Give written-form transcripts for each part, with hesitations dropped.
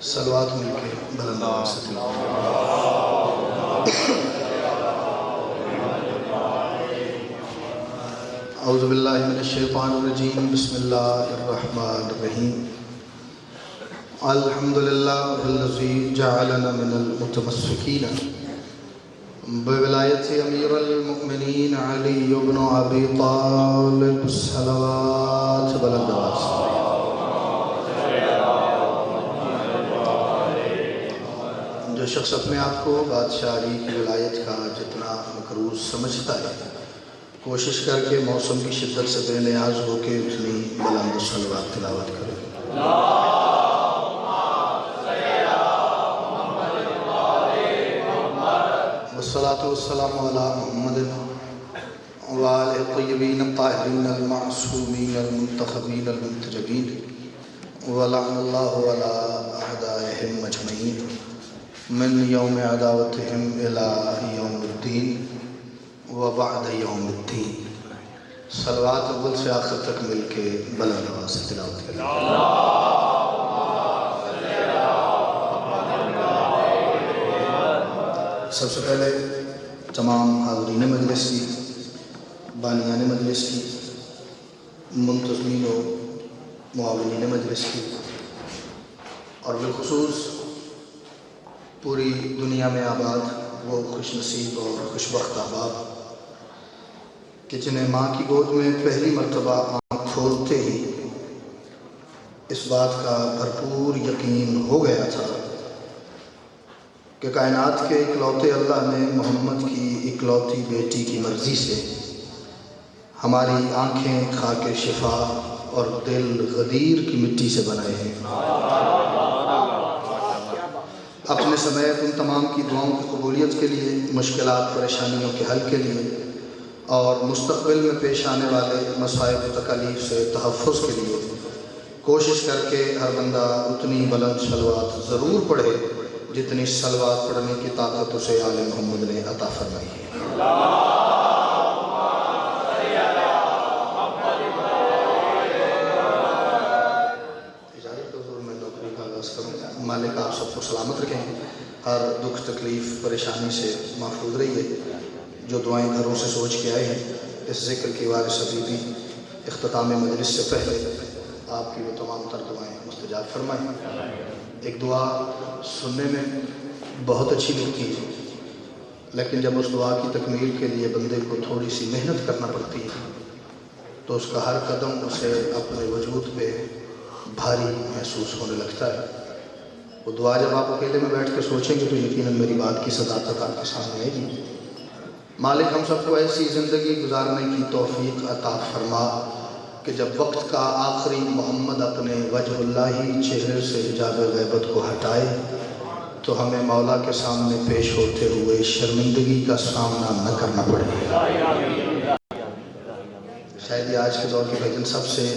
صلوات مل کے بلند آواز سے تلاوت اعوذ باللہ من الشیطان الرجیم بسم اللہ الرحمن الرحیم الحمدللہ الذی جعلنا من المتمسکین بولایت امیر المؤمنین علی بن ابی طالب صلوات بلند آواز سے جو شخص اپنے آپ کو بادشاہ علی کی ولایت کا جتنا مقروض سمجھتا ہے کوشش کر کے موسم کی شدت سے بے نیاز ہو کے اتنی بلند صلوات تلاوت کرے والصلاة والسلام علی محمد وآلہ الطیبین الطاہرین المعصومین المنتخبین المنتجبین ولعن اللہ علی اعدائہم اجمعین من یوم عداوتہم الی یوم الدین وبعد یوم الدین صلوات اول سے آخر تک مل کے بلند آواز سے تلاوت کریں سب سے پہلے تمام حاضرین مجلس کی بانیان مجلس کی منتظمین و معاونین مجلس کی اور بالخصوص پوری دنیا میں آباد وہ خوش نصیب اور خوش بخت احباب کہ جنہیں ماں کی گود میں پہلی مرتبہ آنکھ کھولتے ہی اس بات کا بھرپور یقین ہو گیا تھا کہ کائنات کے اکلوتے اللہ نے محمد کی اکلوتی بیٹی کی مرضی سے ہماری آنکھیں خاک شفا اور دل غدیر کی مٹی سے بنائے ہیں اپنے سمیت ان تمام کی دعاؤں کی قبولیت کے لیے مشکلات پریشانیوں کے حل کے لیے اور مستقبل میں پیش آنے والے مصائب و تکالیف سے تحفظ کے لیے کوشش کر کے ہر بندہ اتنی بلند صلوات ضرور پڑھے جتنی صلوات پڑھنے کی طاقت اسے آل محمد نے عطا فرمائی ہے اجازت دو حضور میں نوکری کا آغاز کروں مالک آپ سب کو سلامت رکھیں ہر دکھ تکلیف پریشانی سے محفوظ رہیے جو دعائیں گھروں سے سوچ کے آئے ہیں اس ذکر کی وارث حبیبی اختتام مجلس سے پہلے آپ کی وہ تمام تر دعائیں مستجاب فرمائیں ایک دعا سننے میں بہت اچھی لگتی ہے لیکن جب اس دعا کی تکمیل کے لیے بندے کو تھوڑی سی محنت کرنا پڑتی ہے تو اس کا ہر قدم اسے اپنے وجود پہ بھاری محسوس ہونے لگتا ہے وہ دعا جب آپ اکیلے میں بیٹھ کے سوچیں گے تو یقیناً میری بات کی صداقت آپ کے سامنے آئے گی مالک ہم سب کو ایسی زندگی گزارنے کی توفیق عطا فرما کہ جب وقت کا آخری محمد اپنے وجہ اللہی چہرے سے حجاب غیبت کو ہٹائے تو ہمیں مولا کے سامنے پیش ہوتے ہوئے شرمندگی کا سامنا نہ کرنا پڑے شاید یہ آج کے دور کے لیکن سب سے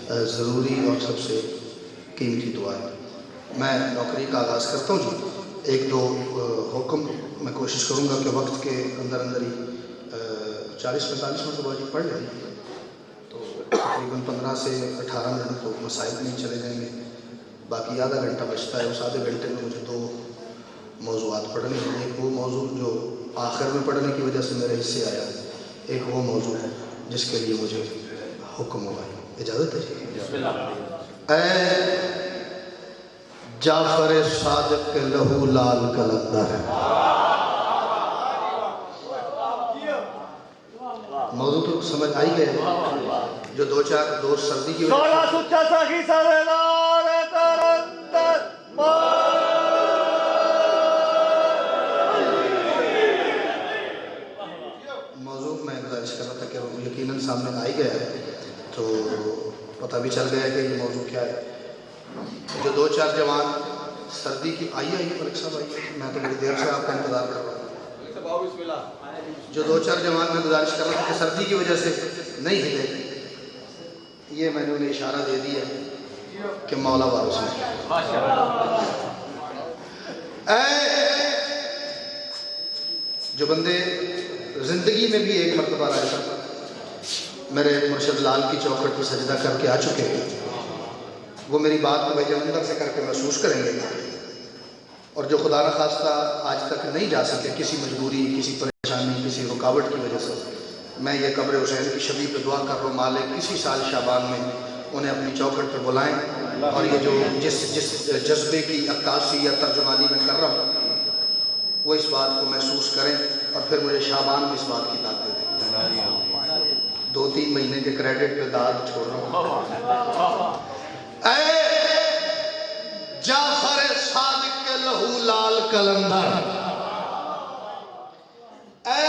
ضروری اور سب سے قیمتی دعا ہے میں نوکری کا آغاز کرتا ہوں جی ایک دو حکم میں کوشش کروں گا کہ وقت کے اندر اندر ہی 40-45 مرتبہ جی پڑھ لیں تو تقریباً 15 سے 18 منٹ تو مسائل نہیں چلے جائیں گے باقی آدھا گھنٹہ بچتا ہے اس آدھے گھنٹے میں مجھے دو موضوعات پڑھنے ہیں ایک وہ موضوع جو آخر میں پڑھنے کی وجہ سے میرے حصے آیا ہے ایک وہ موضوع ہے جس کے لیے مجھے حکم ہوا ہے اجازت ہے اے جعفر صادق کے لہو لال کلندر موضوع تو سمجھ آئی گئے جو دو چار دوست سردی کی وجہ موضوع میں گزارش کر رہا تھا کہ وہ یقیناً سامنے آ ہی گیا ہے تو پتہ بھی چل گیا کہ یہ موضوع کیا ہے جو دو چار جوان سردی کی آئیے ملک صاحب آئیے میں تو بڑی دیر سے آپ کا انتظار کر رہا ہوں جو دو چار جوان میں گزارش کر رہا تھا کہ سردی کی وجہ سے نہیں ہلے یہ میں نے انہیں اشارہ دے دیا کہ مولا وارث ہے جو بندے زندگی میں بھی ایک مرتبہ رہ سکتا میرے مرشد لال کی چوکھٹ پر سجدہ کر کے آ چکے ہیں وہ میری بات کو بھائی اندر سے کر کے محسوس کریں گے، اور جو خدا نخواستہ آج تک نہیں جا سکے کسی مجبوری، کسی پریشانی، کسی رکاوٹ کی وجہ سے، میں یہ قبر حسین کی شبی پہ دعا کر رہا ہوں مالک کسی سال شعبان میں انہیں اپنی چوکھٹ پہ بلائیں، اور یہ جو جس جذبے کی عکاسی یا ترجمانی میں کر رہا ہوں وہ اس بات کو محسوس کریں، اور پھر مجھے شعبان میں اس بات کی داد دے دیں۔ 2-3 مہینے کے کریڈٹ پہ داد چھوڑ رہا ہوں۔ اے جعفر صادق کے لہو لال کلندر، اے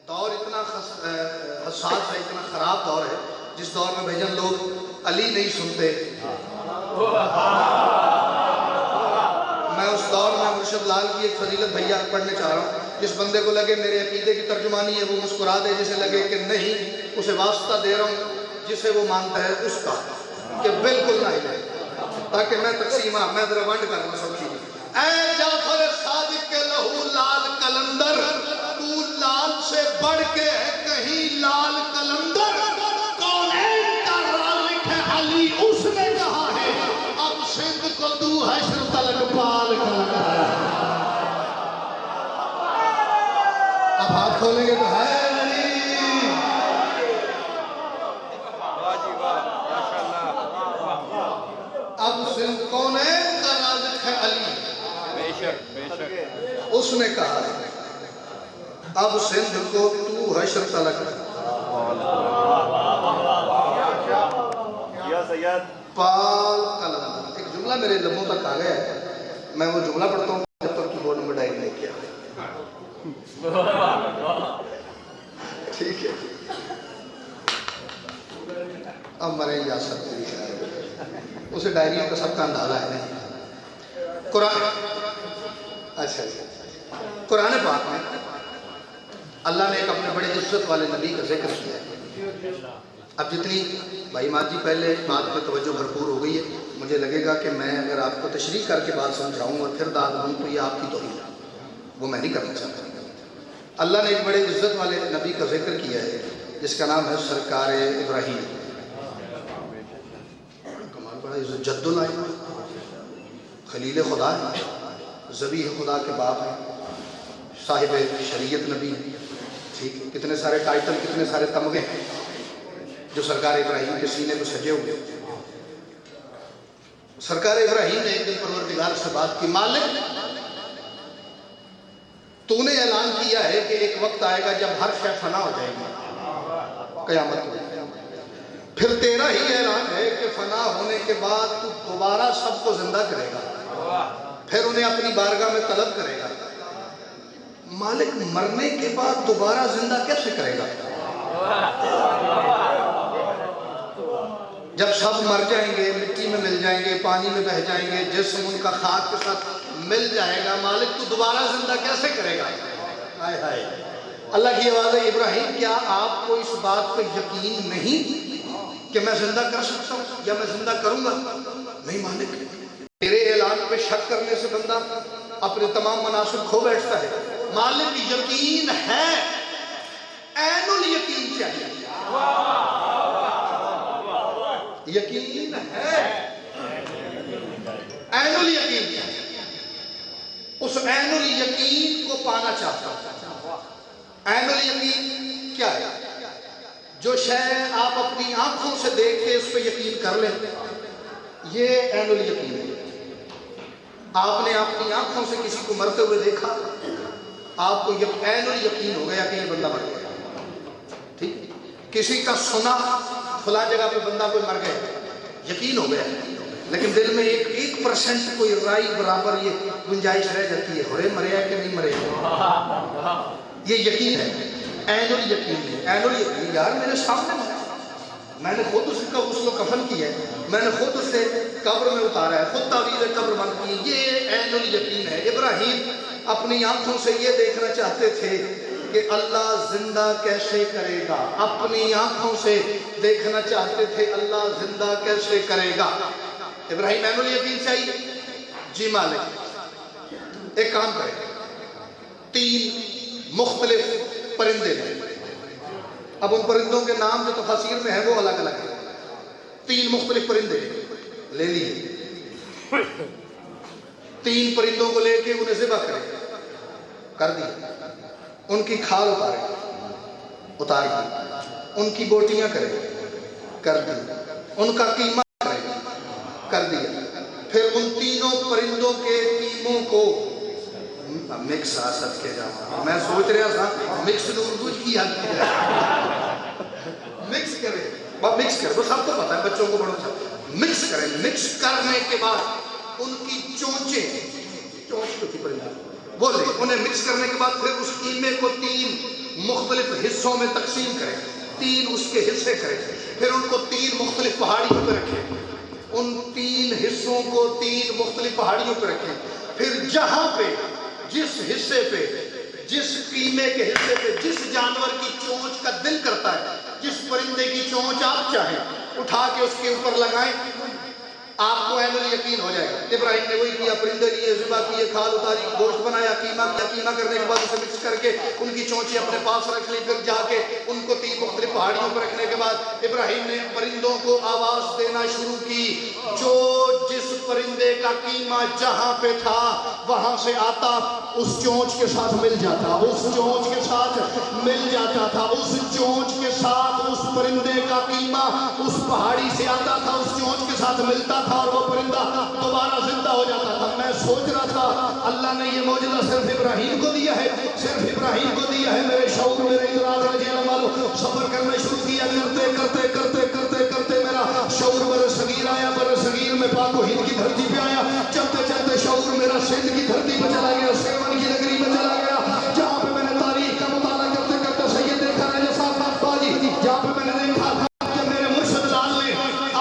دور اتنا حساس ہے، اتنا خراب دور ہے، جس دور میں بھیجن لوگ علی نہیں سنتے، میں اس دور میں مرشد لال کی ایک فضیلت بھیا پڑھنے چاہ رہا ہوں۔ جس بندے کو لگے میرے عقیدے کی ترجمانی ہے وہ مسکرا دے، جسے لگے کہ نہیں، اسے واسطہ دے رہا ہوں جسے وہ مانتا ہے اس کا، کہ بالکل نہیں ہے، تاکہ میں تقسیمہ میں ذرا ونڈ کرنا سب چیز۔ اے جعفر صادق کے لہو لال کلندر، تو لال سے بڑھ کے ہے کہیں لال کلندر، کونین کا رازق ہے علی، اس نے کہا ہے اب سندھ کو تو حشر تلک پال کلندر۔ اب ہاتھ کھولیں گے تو ہے علی، اب سندھ کونین کا رازق ہے علی، اس نے کہا ہے اب سندھ کو تو حشر تلک پال کلندر۔ ایک جملہ میرے لبوں تک آ گیا ہے، میں وہ جملہ پڑھتا ہوں جب تک کی بورڈ میں ڈائٹ نہیں کیا، ٹھیک ہے؟ اب مرے جا سکتے ہیں، اسے ڈائریوں کا سب کا اندازہ ہے نہیں۔ قرآن، اچھا قرآن پاک میں اللہ نے ایک اپنے بڑے عزت والے نبی کا ذکر کیا ہے۔ اب جتنی بھائی مات جی پہلے بات پہ توجہ بھرپور ہو گئی ہے، مجھے لگے گا کہ میں اگر آپ کو تشریح کر کے بات سمجھاؤں اور پھر داد دوں تو یہ آپ کی توہین ہے، وہ میں نہیں کرنا چاہتا۔ اللہ نے ایک بڑے عزت والے نبی کا ذکر کیا ہے جس کا نام ہے سرکار ابراہیم، کمال بڑا عزت، جد الائمہ، خلیل خدا ہے، ذبیح خدا کے باپ ہیں، صاحب شریعت نبی ہیں، ٹھیک ہے؟ کتنے سارے ٹائٹل، کتنے سارے تمغے ہیں جو سرکار ابراہیم کے سینے کو سجے ہوئے۔ سرکار ابراہیم نے ایک دن پروردگار سے بات کی، مالک تو نے اعلان کیا ہے کہ ایک وقت آئے گا جب ہر شے فنا ہو جائے گی، قیامت میں، پھر تیرا ہی اعلان ہے کہ فنا ہونے کے بعد تو دوبارہ سب کو زندہ کرے گا، پھر انہیں اپنی بارگاہ میں طلب کرے گا۔ مالک مرنے کے بعد دوبارہ زندہ کیسے کرے گا؟ جب سب مر جائیں گے، مٹی میں مل جائیں گے، پانی میں بہ جائیں گے، جسم ان کا خاک کے ساتھ مل جائے گا، مالک تو دوبارہ زندہ کیسے کرے گا؟ ہائے ہائے، اللہ کی آواز ہے، ابراہیم کیا آپ کو اس بات پہ یقین نہیں کہ میں زندہ کر سکتا ہوں یا میں زندہ کروں گا؟ نہیں مالک، تیرے اعلان پہ شک کرنے سے بندہ اپنے تمام مناسب کھو بیٹھتا ہے۔ مالک یقین ہے، عین الیقین چاہیے، یقین ہے، عین الیقین چاہیے، اس عین الیقین کو پانا چاہتا ہوں۔ عین الیقین کیا ہے؟ جو شے آپ اپنی آنکھوں سے دیکھ کے اس پہ یقین کر لیں، یہ عین الیقین ہے۔ آپ نے اپنی آنکھوں سے کسی کو مرتے ہوئے دیکھا، آپ کو عین الیقین ہو گیا کہ یہ بندہ مر گیا، ٹھیک؟ کسی کا سنا فلاں جگہ پہ بندہ کوئی مر گیا، یقین ہو گیا، لیکن دل میں 1% کوئی رائی برابر یہ گنجائش رہ جاتی ہے، ہوئے مرے ہے کہ نہیں مرے، یہ یقین ہے، عین الیقین ہے۔ عین الیقین یار میرے سامنے مرا، میں نے خود اس کا غسل و کفن کیا ہے، میں نے خود اسے قبر میں اتارا ہے، خود تعویذ قبر بند کی، یہ عین الیقین ہے۔ ابراہیم اپنی آنکھوں سے یہ دیکھنا چاہتے تھے کہ اللہ زندہ کیسے کرے گا، اپنی آنکھوں سے دیکھنا چاہتے تھے اللہ زندہ کیسے کرے گا۔ ابراہیم عین الیقین چاہیے، جی مالک ایک کام کریں، 3 مختلف پرندے ہیں، اب ان پرندوں کے نام جو تفاسیر میں ہیں وہ الگ الگ ہیں، 3 مختلف پرندے ہیں، لے لیے 3 پرندوں کو لے کے انہیں ذبح کرے، کر دیا، ان کی کھال اتار دی، ان کی بوٹیاں کرے، کر دی، ان کا قیمہ کرے، کر دیا، پھر ان 3 پرندوں کے قیموں کو مکس آسد کے جاؤں، میں سوچ رہا تھا مکس اردو کی حد کیا مکس کرے، مکس کرے، وہ سب تو پتا ہے بچوں کو بڑوں سے مکس کرے، مکس کرنے کے بعد ان کی چونچیں، چونچ کو تھی پرندہ وہ لے، انہیں مکس کرنے کے بعد پھر اس قیمے کو 3 مختلف حصوں میں تقسیم کرے، 3 اس کے حصے کرے، پھر ان کو 3 مختلف پہاڑیوں پہ رکھے، ان 3 حصوں کو 3 مختلف پہاڑیوں پہ رکھے، پھر جہاں پہ جس حصے پہ، جس قیمے کے حصے پہ جس جانور کی چونچ کا دل کرتا ہے، جس پرندے کی چونچ آپ چاہیں اٹھا کے اس کے اوپر لگائیں، آپ کو عین الیقین ہو جائے گا۔ ابراہیم نے وہی کیا، پرندے لیے، ذبح کیے، کھال اتاری، گوشت بنایا، قیمہ کیا، قیمہ کرنے کے بعد اسے مکس کر کے ان کی چونچیں اپنے پاس رکھ لی، پھر جا کے ان کو 3 مختلف پہاڑیوں پر رکھنے کے بعد ابراہیم نے پرندوں کو آواز دینا شروع کی، جو جس پرندے کا قیمہ جہاں پہ تھا وہاں سے آتا اس چونچ کے ساتھ مل جاتا، اس چونچ کے ساتھ مل جاتا تھا، اس چونچ کے ساتھ اس پرندے کا قیمہ اس پہاڑی سے آتا تھا، اس چونچ کے ساتھ ملتا تھا اور وہ پرندہ دوبارہ زندہ ہو جاتا تھا۔ میں سوچ رہا تھا اللہ نے یہ معجزہ صرف ابراہیم کو دیا ہے، صرف ابراہیم کو دیا ہے۔ میرے شعور، میرے ادراک رضی اللہ عنہ سفر کرنا شروع کیا، کرتے کرتے کرتے کرتے کرتے میرا شعور بر صغیر آیا، بر صغیر میں پاک و ہند کی دھرتی پہ آیا، چلتے چلتے شعور میرا سندھ کی دھرتی پہ چلا گیا، سیون کی نگری میں چلا گیا، جہاں پہ میں نے تاریخ کا مطالعہ کرتے کرتے سید دیکھا راجہ صاحب باجی، جہاں پہ میں نے دیکھا کہ میرے مرشد لال نے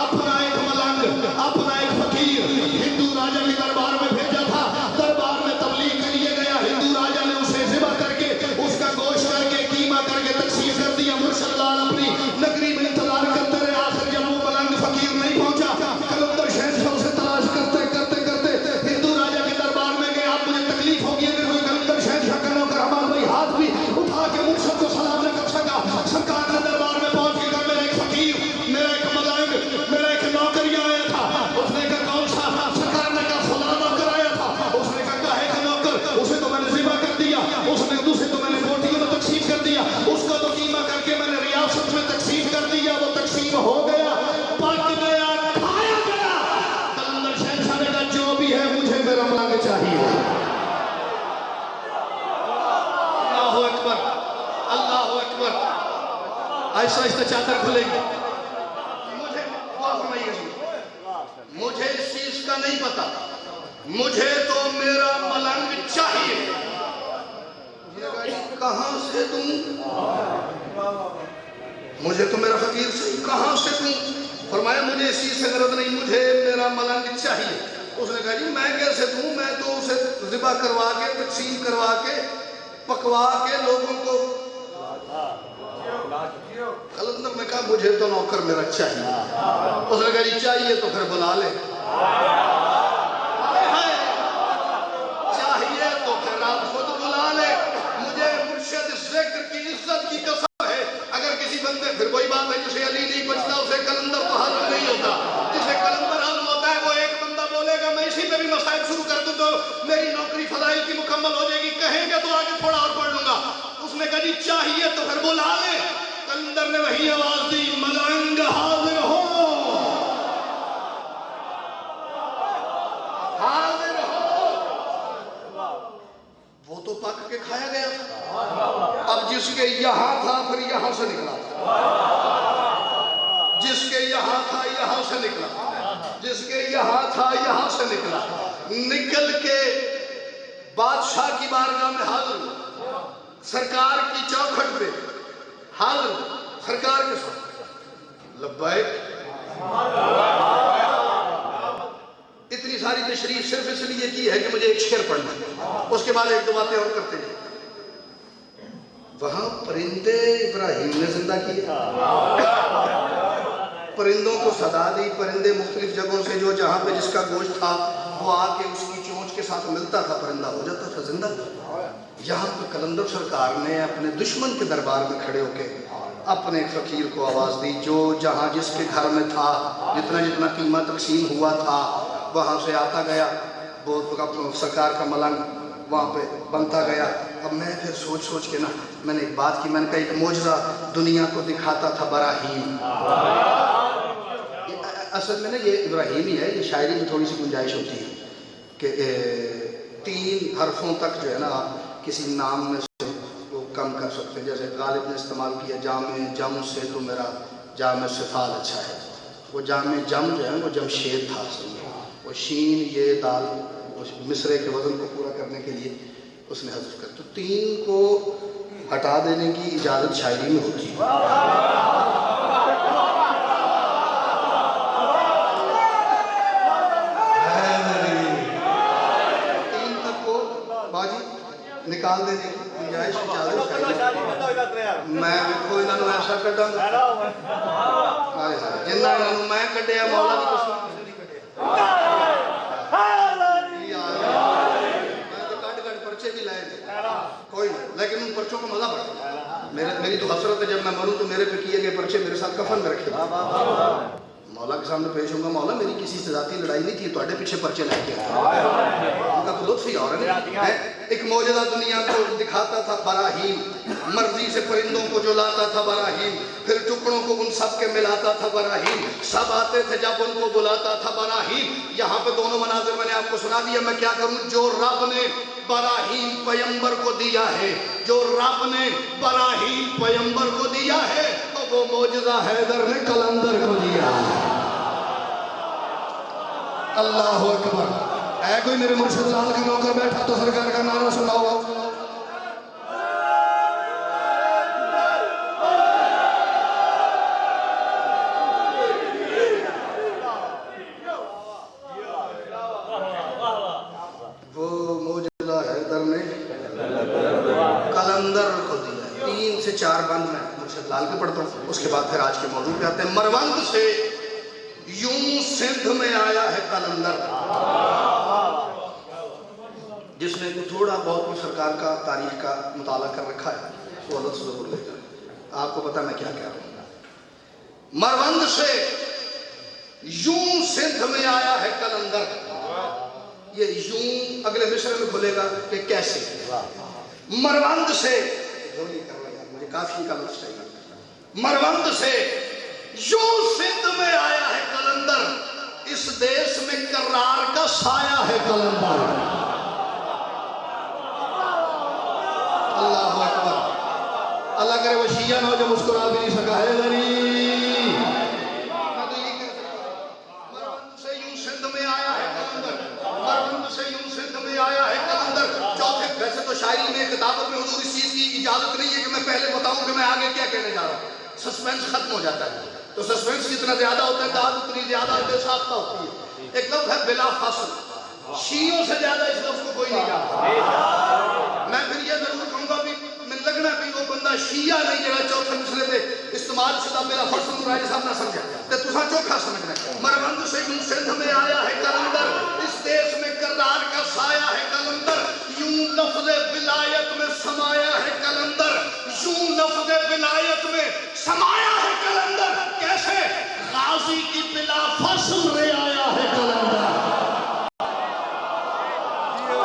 اپنا ایک ملنگ، اپنا ایک فقیر ہندو راجہ کے دربار میں بھیجا تھا، دربار میں تبلیغ کے لیے گیا، ہندو راجہ نے اسے ذبح کر کے اس کا گوشت کر کے قیمہ کر کے تقسیم کر دیا۔ مرشد لال اپنی نگری میں انتظار کرتے رہے، آخر جب وہ ملنگ فقیر نہیں پہنچا، کلندر شہنشاہ اسے تلاش کرتے کرتے کرتے ہندو راجہ کے دربار میں گئے۔ اب مجھے تکلیف ہوگی اگر کوئی کلندر شہنشاہ کا نوکر ہمارا بھائی ہاتھ بھی اٹھا کے مرشد کو سلام نہ کر سکا، سرکار نے دربار میں پہنچ کے کہا میرا ایک فقیر، میرا ایک ملنگ، میرا ایک نوکر یہ آیا تھا۔ اس نے کہا کون سا؟ سرکار نے کہا فلاں نوکر آیا تھا۔ اس نے کہا کہے کا نوکر؟ اسے تو میں نے ذبح کر دیا، اس نے دوسرے تو میں نے بوٹیوں میں تقسیم کر دیا، اس کا تو قیمہ کر کے میں نے ریاست میں تقسیم کر دیا، وہ تقسیم ہو گیا، پک گیا، کھایا گیا۔ کلندر شہنشاہ نے کہا جو بھی ہے مجھے میرا ملنگ چاہیے۔ اللہ اکبر، اللہ اکبر۔ آہستہ آہستہ چادر کھلے گی۔ مجھے دعا فرمائیے جی، مجھے اس چیز کا نہیں پتا، مجھے تو میرا ملنگ چاہیے۔ کہاں سے دوں؟ مجھے تو میرا فقیر سے کہاں سے دوں؟ فرمایا مجھے اس چیز سے غرض نہیں، مجھے میرا ملنگ چاہیے۔ اس نے کہا جی میں کیسے دوں؟ میں تو اسے ذبح کروا کے، تقسیم کروا کے، پکوا کے لوگوں کو۔ کلندر نے کہا مجھے تو نوکر میرا چاہیے۔ اس نے کہا جی چاہیے تو پھر بلا لے، چاہیے تو پھر آپ خود بلا لے۔ مجھے مرشد ذکر کی عزت کی قسم ہے، اگر کسی بندے، پھر کوئی بات ہے جسے علی نہیں بچتا اسے کلندر تو حل نہیں ہوتا، جسے کلندر حل ہوتا ہے وہ ایک بندہ بولے گا میں اسی پہ بھی مسائل شروع کر دوں تو میری نوکری فضائل کی مکمل ہو جائے گی، کہیں گے تو آگے تھوڑا اور پڑھ لوں گا۔ اس نے کہا جی چاہیے تو پھر بلا لے۔ کلندر نے وہی آواز دی ملنگ حاضر ہو، حاضر ہو۔ وہ تو پک کے کھایا گیا تھا، اب جس کے یہاں تھا پھر یہاں سے نکلا، جس کے یہاں تھا یہاں سے نکلا، جس کے یہاں تھا یہاں سے نکلا، نکل کے بادشاہ کی بارگاہ میں حاضر ہوا، سرکار کی چوکھٹ پہ حاضر، سرکار کے ساتھ لبیک۔ اتنی ساری تشریح صرف اس لیے کی ہے کہ مجھے ایک شعر پڑھنا ہے، اس کے بعد ایک دو باتیں اور کرتے ہیں۔ وہاں پرندے ابراہیم نے زندہ کیے، پرندوں کو صدا دی، پرندے مختلف جگہوں سے جو جہاں پہ جس کا گوشت تھا وہ آ کے اس کی چونچ کے ساتھ ملتا تھا، پرندہ ہو جاتا تھا زندہ۔ یہاں پہ کلندر سرکار نے اپنے دشمن کے دربار میں کھڑے ہو کے اپنے فقیر کو آواز دی، جو جہاں جس کے گھر میں تھا جتنا جتنا قیمہ تقسیم ہوا تھا وہاں سے آتا گیا، وہ سرکار کا ملنگ وہاں پہ بنتا گیا۔ اب میں پھر سوچ سوچ کے نا میں نے ایک بات کی، میں نے کہا ایک معجزہ دنیا کو دکھاتا تھا براہیم۔ اصل میں نا یہ ابراہیم ہی ہے، یہ شاعری میں تھوڑی سی گنجائش ہوتی ہے کہ 3 حرفوں تک جو ہے نا آپ کسی نام میں سے وہ کم کر سکتے ہیں۔ جیسے غالب نے استعمال کیا جامع جم سے تو میرا جامع صفال اچھا ہے، وہ جامع جم جو ہے وہ جمشید تھا اصل میں، وہ شین یہ دال مصرے کے وزن کو پورا کرنے کے لیے اس نے حذف کر، تو 3 کو ہٹا دینے کی اجازت شاعری میں ہوتی ہے۔ نکال دینے کی گنجائش میں کوئی نہ ایسا کٹا گا جنہ میں کٹیا مولا بھی کچھ کٹ پرچے بھی لائے کوئی نہیں، لیکن ان پرچوں کو مزہ پڑتا۔ میری تو حسرت ہے جب میں مروں تو میرے پہ کیے گئے پرچے میرے ساتھ کفن میں رکھے مولا کے سامنے پیش ہوں گا، مولا میری کسی سے ذاتی لڑائی نہیں تھی، تواڈے پیچھے پرچے لے کے ان کا تو لطف ہی اور ہے۔ ایک معجزہ دنیا کو دکھاتا تھا براہیم، مرضی سے پرندوں کو جو لاتا تھا براہیم، پھر ٹکڑوں کو ان سب کے ملاتا تھا براہیم، سب آتے تھے جب ان کو بلاتا تھا براہیم۔ یہاں پہ دونوں مناظر میں نے آپ کو سنا دیا، میں کیا کروں؟ جو رب نے براہیم پیمبر کو دیا ہے، جو رب نے براہیم پیمبر کو دیا ہے، وہ معجزہ حیدر نے قلندر کو دیا ہے۔ اللہ اکبر! اے کوئی میرے مرشد لال کا نوکر بیٹھا تو سرکار کا نعرہ سناؤ۔ وہ معجزہ حیدر نے قلندر کو دیا۔ 3 سے 4 بند میں مرشد لال کے پڑھتا ہوں، اس کے بعد پھر آج کے موضوع پہ آتے ہیں۔ مروند سے یوں سندھ میں آیا ہے قلندر۔ جس نے تھوڑا بہت سرکار کا تاریخ کا مطالعہ کر رکھا ہے وہ حضرت سے ضرور لے جائے، آپ کو پتا میں کیا کہہ رہا ہوں۔ مروند سے یوں سندھ میں آیا ہے قلندر، یہ یوں اگلے مصرے میں کھلے گا کہ کیسے۔ مروند سے مجھے کافی کا لفظ چاہیے، مروند سے یوں سندھ میں آیا ہے قلندر، اس دیش میں کرار کا سایہ ہے قلندر۔ اللہ اکبر! اللہ کرے وہ شیعہ نہ ہو جو مسکرا بھی نہیں سکا ہے ذری۔ میں تو یہ کہہ سکتا ہوں، مروند سے یوں سندھ میں آیا ہے قلندر، مروند سے یوں سندھ میں آیا ہے قلندر۔ چوتھے ویسے تو شاعری میں کتابت میں حضور اس چیز کی اجازت نہیں ہے کہ میں پہلے بتاؤں کہ میں آگے کیا کہنے جا رہا ہوں، سسپینس ختم ہو جاتا ہے، تو سسپینس جتنا زیادہ ہوتا ہے داد اتنی زیادہ دلساختہ ہوتی ہے۔ ایک لفظ ہے بلا فصل، شیعوں سے زیادہ اس لفظ کو کوئی نہیں جانتا۔ میں پھر یہ ضرور کہوں گا بھی میں لگنا بھی وہ بندہ شیعہ نہیں جڑا چوتھے مسئلے پہ استعمال شدہ بلا فصل رائے صاحب نہ سمجھا تے تساں چوکھا سمجھنا ہے۔ مروند سے یوں سندھ میں آیا ہے قلندر، اس دیش میں کرار کا سایہ ہے قلندر، یوں لفظ ولایت میں سمایا ہے قلندر، یوں لفظ ولایت میں سمایا ہے قلندر۔ کیسے؟ غازی کی بلا فصل رعایا ہے قلندر۔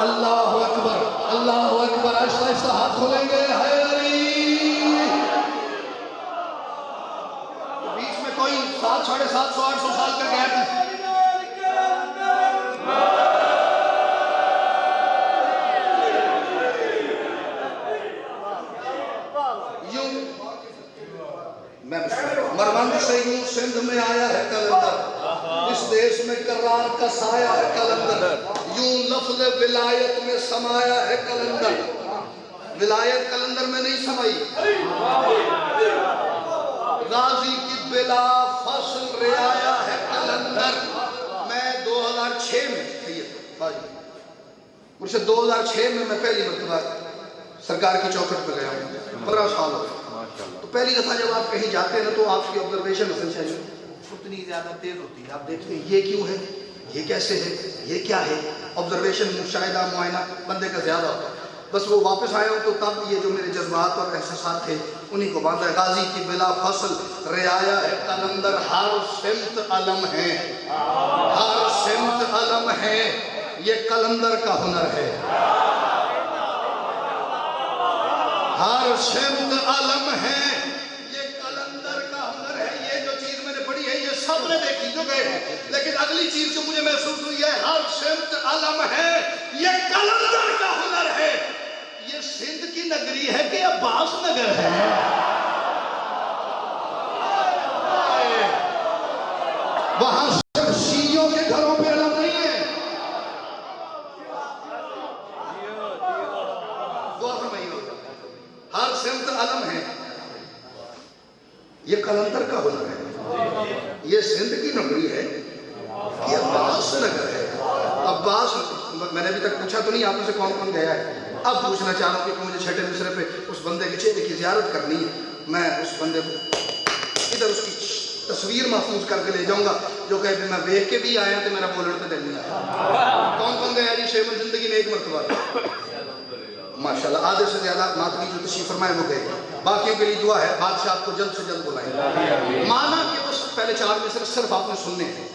اللہ اکبر! اللہ اکبر! آہستہ آہستہ ہاتھ کھولیں گے حیدری۔ بیچ میں کوئی 700، 750، 800 سال کا گیپ ہے۔ مروند سے یوں سندھ میں آیا ہے قلندر، اس دیش میں کرار کا سایہ ہے قلندر، یوں لفظ ولایت میں سمایا ہے قلندر۔ ولایت قلندر میں نہیں سمائی، غازی کی بلا فصل رعایا ہے قلندر۔ میں 2006 میں مرشد 2006 میں پہلی مرتبہ سرکار کی چوکھٹ پہ گیا ہوں، 15 سال ہو گئے۔ تو پہلی دفعہ جب آپ کہیں جاتے ہیں تو آپ کی آبزرویشن اتنی زیادہ تیز ہوتی ہے، آپ دیکھتے ہیں یہ کیوں ہے، یہ کیسے ہے، یہ کیا ہے، آبزرویشن مشاہدہ معائنہ بندے کا زیادہ ہوتا ہے۔ بس وہ واپس آیا ہوں تو تب یہ جو میرے جذبات اور احساسات تھے انہیں کو باندھا ہے. غازی کی بلا فصل رعایا ہے قلندر، ہر سمت علم ہے، ہر سمت علم ہے، یہ قلندر کا ہنر ہے. ہر سمت علم ہے، یہ قلندر کا ہنر ہے. یہ جو چیز میں نے پڑھی ہے یہ سب نے دیکھی جو گئے ہیں، لیکن اگلی چیز جو مجھے محسوس ہوئی ہے ہر سمت علم ہے، یہ قلندر کا ہنر ہے. یہ سندھ کی نگری ہے کہ عباس نگر ہے؟ وہاں صرف شیعوں کے گھروں پہ علم نہیں ہے. ہر سمت علم ہے، یہ قلندر کا ہنر ہے. یہ سندھ کی نگری ہے کہ عباس نگر ہے. عباس، میں نے ابھی تک پوچھا تو نہیں آپ میں سے کون کون گیا ہے. اب پوچھنا چاہ رہا ہوں کہ مجھے چھٹے مصرے پہ اس بندے کے چہرے کی زیارت کرنی ہے. میں اس بندے کو ادھر اس کی تصویر محفوظ کر کے لے جاؤں گا جو کہ میں دیکھ کے بھی آیا تو میرا بولنے پہ دل نہیں آیا. کون کون گیا جی شیخ زندگی میں ایک مرتبہ؟ ماشاءاللہ آدھے سے زیادہ ماتمی جو تشریف فرمائے وہ گئے. باقیوں کے لیے دعا ہے بادشاہ آپ کو جلد سے جلد بلائیں. مانا کہ وہ پہلے 4 مصرے صرف آپ نے سننے ہیں،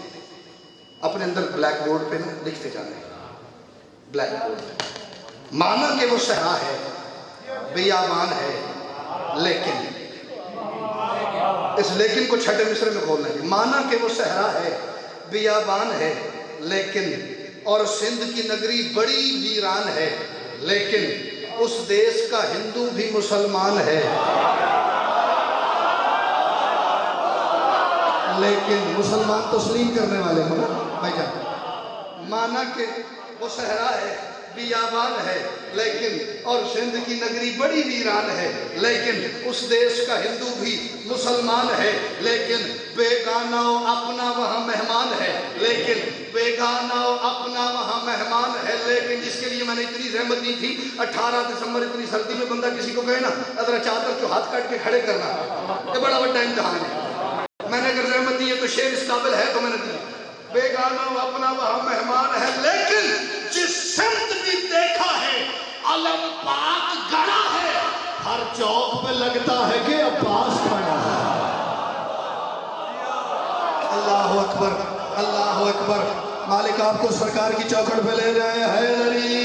اپنے اندر بلیک بورڈ پہ نا لکھتے جانے ہیں. بلیک بورڈ پہ مانا کہ وہ صحرا ہے، بیابان ہے، لیکن اس لیکن کو چھٹے مصرے میں کھولنا ہے. مانا کہ وہ صحرا ہے، بیابان ہے، لیکن اور سندھ کی نگری بڑی ویران ہے، لیکن اس دیش کا ہندو بھی مسلمان ہے. لیکن مسلمان تسلیم کرنے والے ہیں بھائی جان. مانا کہ وہ صحرا ہے، بیابان ہے، لیکن اور سندھ کی نگری بڑی ویران ہے، لیکن اس دیش کا ہندو بھی مسلمان ہے. لیکن بیگانہ و اپنا وہاں مہمان ہے، لیکن بیگانہ و اپنا وہاں مہمان ہے. لیکن جس کے لیے میں نے اتنی زحمت دی تھی 18 دسمبر اتنی سردی میں بندہ کسی کو کہے نا ادھر چادر کو ہاتھ کاٹ کے کھڑے کرنا، یہ بڑا بڑا امتحان ہے. میں نے اگر زحمت دی ہے تو شعر اس قابل ہے تو میں نے دی. بیگانہ و اپنا وہاں مہمان ہے، لیکن جس سمت بھی دیکھا ہے علم پاک گڑا ہے. ہر چوک پہ لگتا ہے کہ عباس کھڑا ہے. اللہ اکبر، اللہ اکبر. مالک آپ کو سرکار کی چوکھٹ پہ لے جائے. حیدری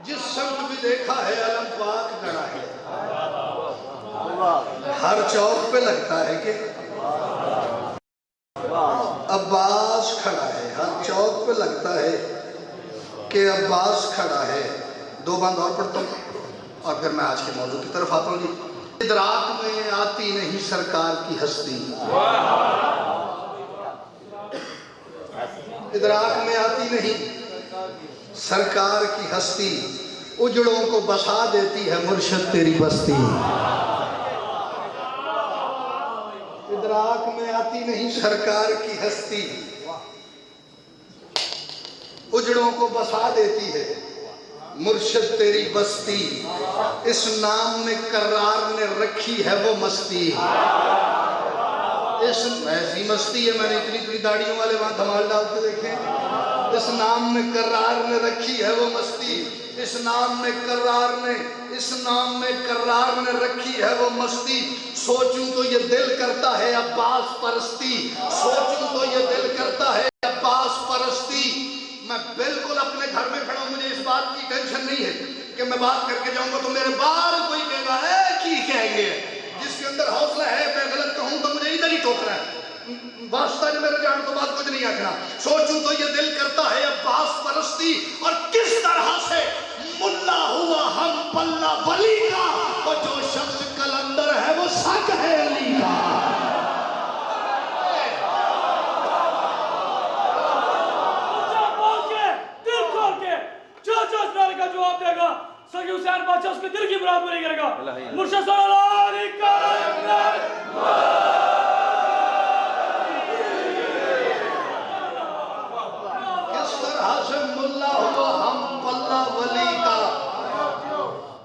جس سمت بھی دیکھا ہے علم پاک گڑا ہے. ہر چوک پہ لگتا ہے کہ عباس کھڑا ہے. ہر چوک پہ لگتا ہے کہ عباس کھڑا ہے. 2 بند اور پڑھتا ہوں اور پھر میں آج کے موضوع کی طرف آتا ہوں. جی ادراک میں آتی نہیں سرکار کی ہستی، ادراک میں آتی نہیں سرکار کی ہستی، اجڑوں کو بسا دیتی ہے مرشد تیری بستی. ادراک میں آتی نہیں سرکار کی ہستی، اجڑوں کو بسا دیتی ہے مرشد تیری بستی. اس نام میں قرار نے رکھی ہے وہ مستی. اس ایسی مستی ہے، میں نے اتنی داڑیوں والے وہاں دھمال ڈالتے دیکھے. اس نام میں قرار نے رکھی ہے وہ مستی. اس نام میں قرار نے رکھی ہے وہ مستی. سوچوں تو یہ دل کرتا ہے عباس پرستی، سوچوں تو یہ دل کرتا ہے عباس پرستی. میں بالکل اپنے گھر میں کھڑا ہوں، مجھے اس بات کی ٹینشن نہیں ہے کہ میں بات کر کے جاؤں گا تو میرے بار کوئی کہے گا ایک ہی کہیں گے. جس کے اندر حوصلہ ہے میں غلط کہوں تو مجھے ادھر ہی ٹوکنا ہے. واسطہ جو میرے جان تو بات کچھ نہیں آکھنا. سوچوں تو یہ دل کرتا ہے عباس پرستی، اور کس طرح سے ملا ہوا ہم پلہ ولی کا، اور جو شخص قلندر ہے وہ سگ ہے علی کا. جواب دے گا سگی حسین بادشاہ اس کے دل کی مراد پوری کرے گا. مرشد صلی اللہ علیہ وسلم کس طرح سے ملا ہوا ہم پلہ ولی کا.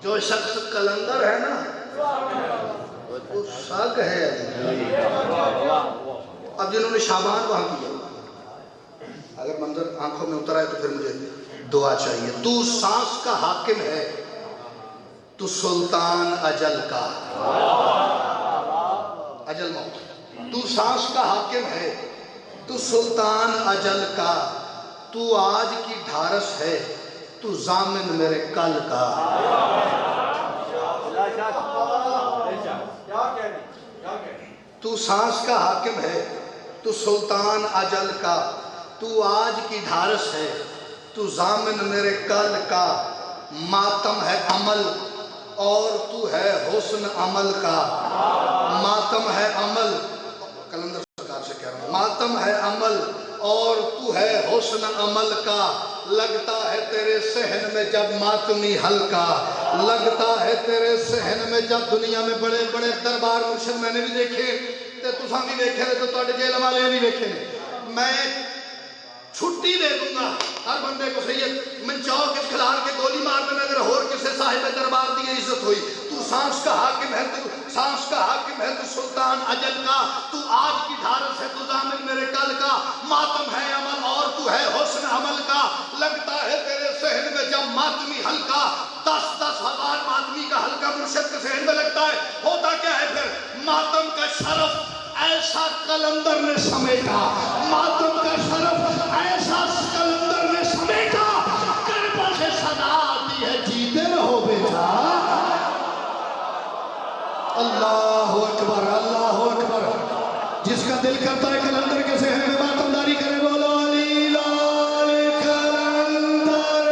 جو شخص قلندر ہے نا وہ شک ہے. اب جنہوں نے شابان وہاں کیا، اگر منظر آنکھوں میں اتر آئے تو پھر مجھے دعا چاہیے. تو سانس کا حاکم ہے، تو سلطان اجل کا، اجل موت. تو سانس کا حاکم ہے، تو سلطان اجل کا، تو آج کی ڈھارس ہے، تو ضامن میرے کل کا. تو سانس کا حاکم ہے، تو سلطان اجل کا، تو آج کی ڈھارس ہے، تو ضامن میرے کل کا. ماتم ہے عمل اور تو ہے حسن عمل کا. ماتم ہے عمل، کلندر سرکار سے کہہ رہا ہوں، ماتم ہے عمل اور تو ہے حسن عمل کا. لگتا ہے تیرے صحن میں جب ماتمی ہلکا، لگتا ہے تیرے صحن میں جب دنیا میں بڑے بڑے دربار مرشد میں نے بھی دیکھے تے تساں بھی دیکھے تو تواڈے جیل والے بھی دیکھے نے. میں چھٹی دے دوں گا ہر بندے کو. سید منچاؤ کے کھلار کے گولی مار دینا اگر اور کسے صاحب دربار دی عزت ہوئی. تو سانس کا حاکم ہے، تو سانس کا حاکم ہے، تو سلطان اجل کا، تو آج کی ڈھارس ہے، تو ضامن میرے کل کا. ماتم ہے عمل اور تو ہے حسن عمل کا. لگتا ہے تیرے صحن میں جب ماتمی ہلکا، 10,000 ماتمی کا ہلکا مرشد کے صحن میں لگتا ہے. ہوتا کیا ہے پھر؟ ماتم کا شرف ایسا کلندر نے سمیٹا، ماتم کا شرف ایسا کلندر نے سمیٹا. کربلا سے صدا آتی ہے، جیتے رہو بیٹا. اللہ اکبر، اللہ اکبر. جس کا دل کرتا ہے کلندر کے صحن میں ماتم داری کرے، بولو علی لال کلندر.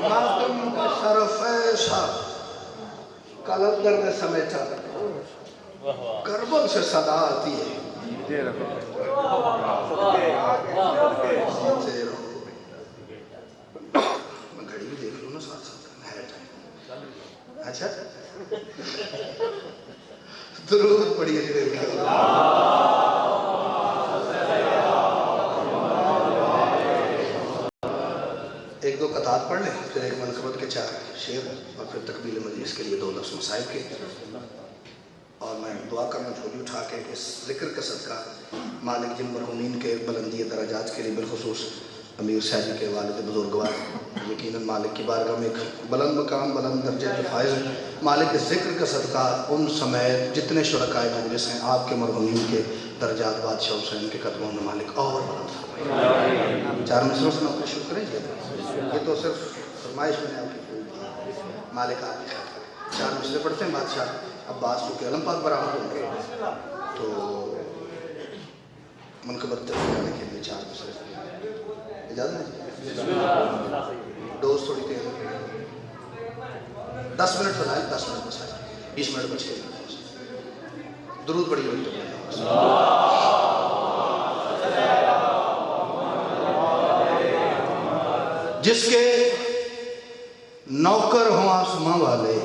ماتم کا شرف ایسا کلندر نے سمیٹا، کربل سے صدا آتی ہے. میں گھڑی بھی دیکھ لوں نا ساتھ ساتھ ہے ٹائم. اچھا درود پڑھیے. ایک دو قطعات پڑھ لیں، پھر ایک منقبت کے 4 شعر اور پھر تکمیل مجلس کے لیے 2 لفظ مسائل کے. اور میں دعا کرنا جھولی اٹھا کے اس ذکر کا صدقہ مالک جن مرحومین کے بلندی درجات کے لیے، بالخصوص امیر شاہ جی کے والد بزرگوار یقیناً مالک کی بارگاہ میں ایک بلند مقام، بلند درجے کے فائز ہیں. مالک کے ذکر کا صدقہ ان سمیت جتنے شرکائے مجلس ہیں، آپ کے مرحومین کے درجات بادشاہ حسین کے قدموں میں مالک اور بلند فرمائے. 4 مصروں سے نوکری شروع کریں جی. یہ تو صرف فرمائش میں نے آپ کی پوری دی. مالک آپ کی خیر 4 مصرے پڑھتے ہیں. بادشاہ عباس چونکہ علم پاک برآمد ہوں گے تو منقبت جانے کے لیے 4 مصرے اجازت ہے. ڈوز تھوڑی دیر 10 منٹ بنائے، 10 منٹ بس 20 منٹ بچ کے درود پڑھی ہوئی. جس کے نوکر ہوں آسماں والے.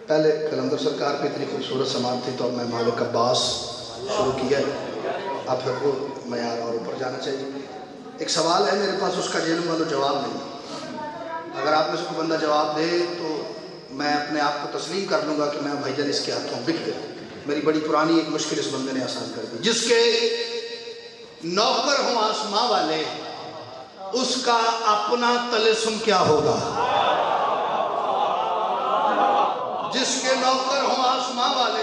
پہلے کلندر سرکار پہ اتنی خوبصورت سماعت تھی تو اب میں مالک عباس شروع کیا ہے. اب پھر وہ معیار اور اوپر جانا چاہیے. ایک سوال ہے میرے پاس، اس کا جنم والوں جواب نہیں. اگر آپ میں سے کوئی بندہ جواب دے تو میں اپنے آپ کو تسلیم کر لوں گا کہ میں بھائی جان اس کے ہاتھوں بک گیا. میری بڑی پرانی ایک مشکل اس بندے نے آسان کر دی. جس کے نوکر ہوں آسماں والے، اس کا اپنا طلسم کیا ہوگا؟ جس کے نوکر ہوں آسماں والے،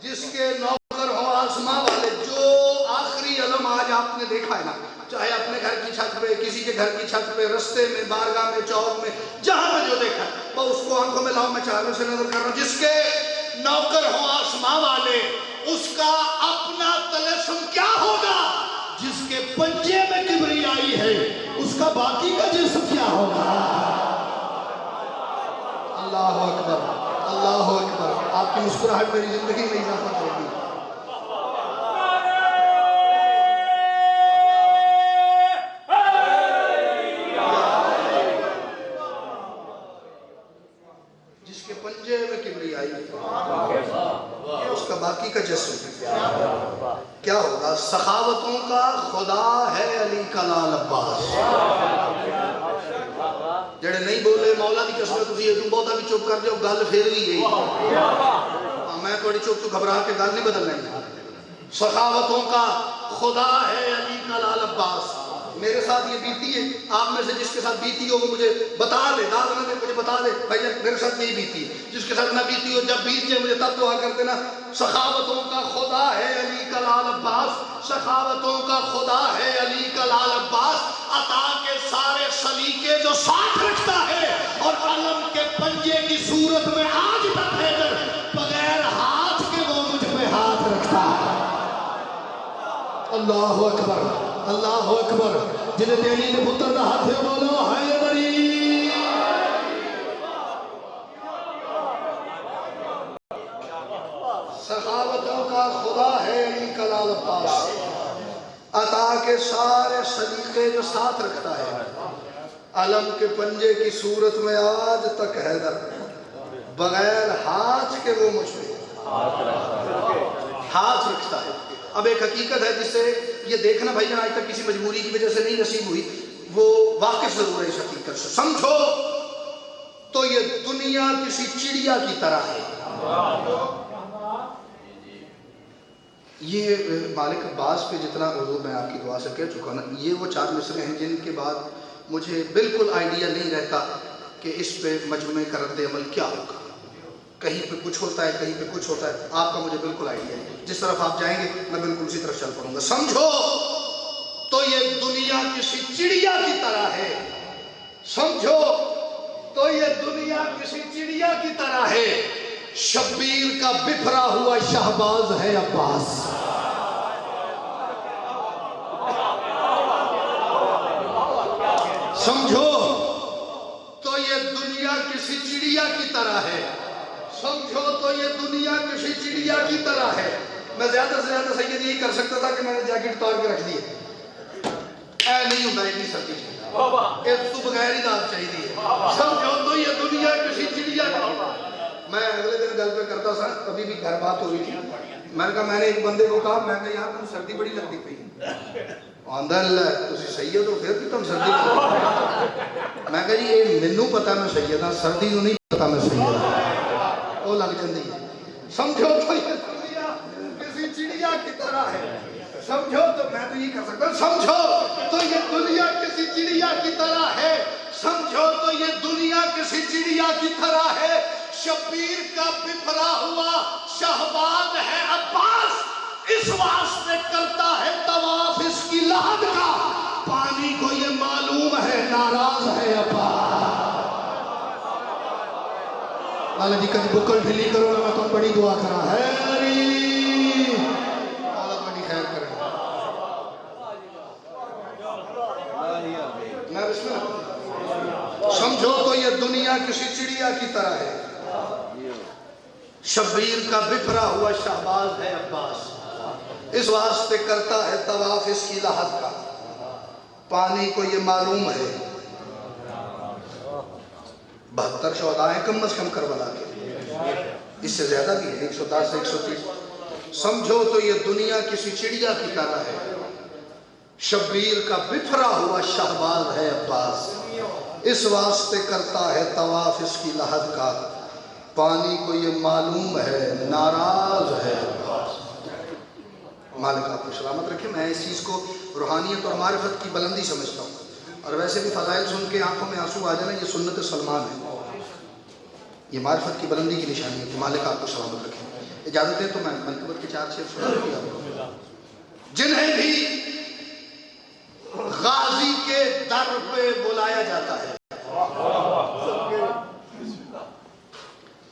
جس کے نوکر ہوں آسماں والے. جو آخری علم آج آپ نے دیکھا ہے نا، چاہے اپنے گھر کی چھت پہ، کسی کے گھر کی چھت پہ، رستے میں، بارگاہ میں، چوک میں، جہاں میں جو دیکھا وہ اس کو آنکھوں میں لاؤ. میں 4 میں سے نظر کر رہا ہوں. جس کے نوکر ہوں آسماں والے، اس کا اپنا طلسم کیا ہوگا؟ جس کے پنجے میں کبریائی ہے، اس کا باقی کا جسم کیا ہوگا؟ اللہ اکبر، اللہ اکبر. آپ کی مسکراہٹ میری زندگی میں اضافہ کرے گی. جس کے پنجے میں کبریائی ہے، اس کا باقی کا جسم کیا ہوگا؟ سخاوتوں کا خدا ہے علی کا لال عباس. جڑے نہیں بولے مولا دی قسم تسی یہ بہتا بھی چپ کر جاؤ گل پھر بھی گئی. میں تھوڑی چپ تو گھبرا کے گل نہیں بدل رہی. سخاوتوں کا خدا ہے علی کا لال عباس. میرے ساتھ یہ بیتی ہے، آپ میں سے جس کے ساتھ بیتی ہو وہ مجھے بتا دے، داد نہ دے، مجھے بتا دے بھائی میرے ساتھ نہیں بیتی ہے. جس کے ساتھ نہ بیتی ہو جب بیت جائے مجھے تب دعا کر دینا. سخاوتوں کا خدا ہے علی کا لال عباس، سخاوتوں کا خدا ہے علی کا لال عباس. عطا کے سارے سلیقے جو ساتھ رکھتا ہے اور علم کے پنجے کی صورت میں آج تک ہے بغیر ہاتھ کے وہ مجھ پہ ہاتھ رکھتا ہے. اللہ اکبر، اللہ اکبر. جنہیں دینی نے پتر دا ہاتھ ہے بولو حیدری. سخاوتوں کا خدا ہے علی کا لال عباس، عطا کے سارے سلیقے جو ساتھ رکھتا ہے علم کے پنجے کی صورت میں آج تک حیدر بغیر ہاتھ کے وہ مجھ پہ ہاتھ رکھتا ہے. اب ایک حقیقت ہے جس سے یہ دیکھنا بھائی جان آج تک کسی مجبوری کی وجہ سے نہیں نصیب ہوئی، وہ واقف ضرور ہے اس حقیقت سے. سمجھو تو یہ دنیا کسی چڑیا کی طرح ہے. یہ مالک عباس پہ جتنا حضور میں آپ کی دعا سے کہہ چکا نا، یہ وہ 4 مصرے ہیں جن کے بعد مجھے بالکل آئیڈیا نہیں رہتا کہ اس پہ مجموعے کا رد عمل کیا ہوگا. کہیں پہ کچھ ہوتا ہے، کہیں پہ کچھ ہوتا ہے. آپ کا مجھے بالکل آئیڈیا نہیں. جس طرف آپ جائیں گے میں بالکل اسی طرف چل پڑوں گا. سمجھو تو یہ دنیا کسی چڑیا کی طرح ہے. سمجھو تو یہ دنیا کسی چڑیا کی طرح ہے. شبیر کا بکھرا ہوا شہباز ہے عباس. سمجھو تو یہ دنیا کسی چڑیا کی طرح ہے. سمجھو تو یہ دنیا کسی چڑیا کی طرح ہے. میں زیادہ سے زیادہ سید یہی کر سکتا تھا کہ میں نے جیکٹ اتار کے رکھ دی. اے نہیں ہوتا اتنی سردی ایک تو بغیر ہی داد چاہیے. سمجھو تو یہ دنیا کسی چڑیا کی. میں اگلے دن گل پہ کرتا سا، ابھی بھی گھر بات ہو رہی تھی. میں نے کہا میں نے ایک بندے کو کہا، میں کہا یار تم سردی بڑی لگتی پئی. آندہ اللہ تسی سید ہو پھر بھی تم سردی لگتی. میں کہا جی یہ مینوں پتا میں سید ہاں، سردی نوں نہیں پتا میں سید ہاں. وہ لگ جاندی ہے. سمجھو تو یہ دنیا کسی چڑیا کی طرح ہے. سمجھو تو میں تو یہ کر سکتا ہوں. سمجھو تو یہ دنیا کسی چڑیا کی طرح ہے. سمجھو تو یہ دنیا کسی چڑیا کی طرح ہے. شبیر کا بکھرا ہوا شہباز ہے عباس. اس واسطے کرتا ہے طواف اس کی لحد کا. پانی کو یہ معلوم ہے ناراض ہے عباس. اللہ جی کبھی بکل ڈھلی کرو نا، میں تو بڑی دعا کرا ہے اللہ بڑی خیر کرے. میں بسم اللہ. سمجھو تو یہ دنیا کسی چڑیا کی طرح ہے. شبیر کا بکھرا ہوا شہباز ہے عباس. اس واسطے کرتا ہے طواف اس کی لحد کا. پانی کو یہ معلوم ہے. 72 شہداء ہیں کم از کم کربلا کے، اس سے زیادہ بھی ہے 110 سے 130. سمجھو تو یہ دنیا کسی چڑیا کی طرح ہے. شبیر کا بکھرا ہوا شہباز ہے عباس. اس واسطے کرتا ہے طواف اس کی لحد کا. پانی کو یہ معلوم ہے ناراض ہے عباس. مالک آپ کو سلامت رکھے. میں اس چیز کو روحانیت اور معرفت کی بلندی سمجھتا ہوں. اور ویسے بھی فضائل سن کے آنکھوں میں آنسو آ جانا یہ سنت سلمان ہے. یہ معرفت کی بلندی کی نشانی ہے. مالک آپ کو سلامت رکھے. اجازت ہے تو میں منقبت کے 4 شعر سنا دوں. جنہیں بھی غازی کے در پہ بلایا جاتا ہے.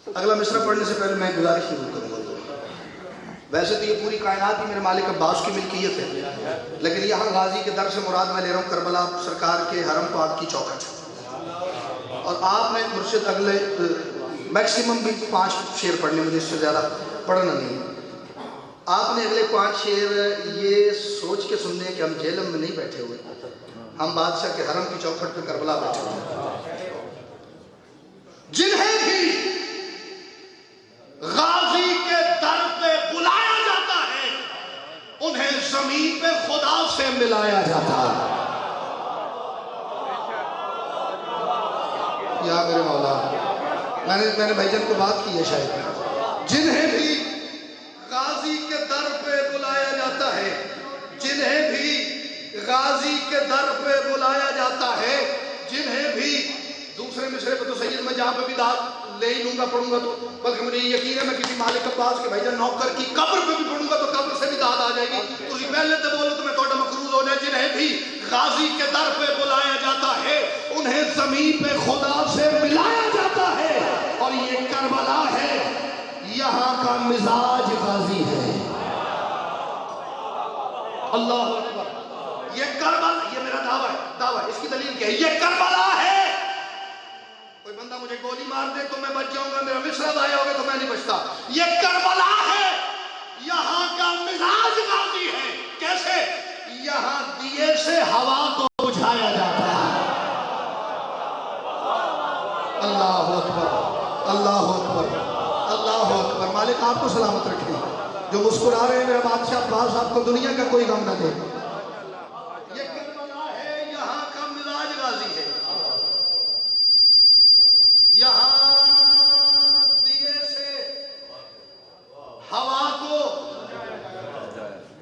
اگلا مصرع پڑھنے سے پہلے میں گزارش ضرور کروں گا. ویسے تو یہ پوری کائنات ہی میرے مالک عباس کی ملکیت ہے، لیکن یہاں غازی کے در سے مراد میں لے رہا ہوں کربلا سرکار کے حرم پاک کی چوکھٹ. اور آپ نے مرشد اگلے میکسیمم بھی 5 شعر پڑھنے، مجھے اس سے زیادہ پڑھنا نہیں. آپ نے اگلے 5 شعر یہ سوچ کے سننے ہیں کہ ہم جہلم میں نہیں بیٹھے ہوئے، ہم بادشاہ کے حرم کی چوکھٹ پہ کربلا بیٹھے ہوئے. جنہیں بھی غازی کے در پہ زمین پہ خدا سے ملایا جاتا ہے. یا میرے مولا، میں نے بھائی جان کو بات کی ہے شاید، جنہیں بھی غازی کے در پہ بلایا جاتا ہے، جنہیں بھی غازی کے در پہ بلایا جاتا ہے، جنہیں بھی دوسرے مصرے پہ تو سید میں جہاں پہ بھی داد لے ہی لوں گا پڑھوں گا تو، بلکہ مجھے یہ یقین ہے میں کسی مالک عباس کے بھائی جان نوکر کی قبر پہ بھی پڑھوں گا تو قبر سے بھی داد آ جائے گی. تسی پہلے تو بولو تو میں توڑا مقروض ہو جائے. جنہیں بھی غازی کے در پہ بلایا جاتا ہے انہیں زمین پہ خدا سے ملایا جاتا ہے. اور یہ کربلا ہے، یہاں کا مزاج غازی ہے. اللہ اکبر. یہ کربلا، یہ میرا دعویٰ ہے. اس کی دلیل کیا ہے؟ یہ کربلا ہے. کوئی بندہ مجھے گولی مار دے تو میں بچ جاؤں گا، میرا مصرع ضائع ہوگا تو میں نہیں بچتا. یہ کربلا ہے، یہاں کا مزاج غازی ہے. کیسے؟ یہاں دیے سے ہوا کو بجھایا جاتا ہے. اللہ اکبر، اللہ اکبر، اللہ اکبر. مالک آپ کو سلامت رکھے. جو مسکرا رہے ہیں میرا بادشاہ عباس آپ کو دنیا کا کوئی غم نہ دے. یہ کربلا ہے، یہاں کا مزاج غازی ہے. یہاں دیے سے ہوا کو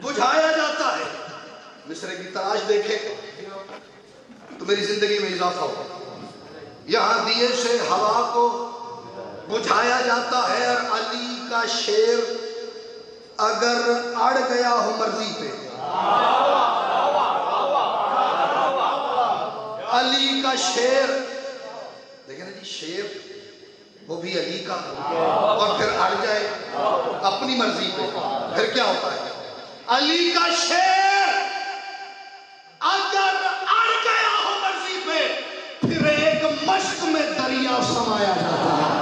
بجھایا جاتا ہے. مصرے کی تراش دیکھے تو میری زندگی میں اضافہ ہو. یہاں دیے سے ہوا کو بجھایا جاتا ہے. اور علی کا شیر اگر اڑ گیا ہو مرضی پہ، علی کا شیر، دیکھیں نا جی، شیر وہ بھی علی کا، اور پھر اڑ جائے اپنی مرضی پہ، پھر کیا ہوتا ہے؟ علی کا شیر اگر اڑ گیا ہو مرضی پہ پھر ایک مشق میں دریا سمایا جاتا ہے.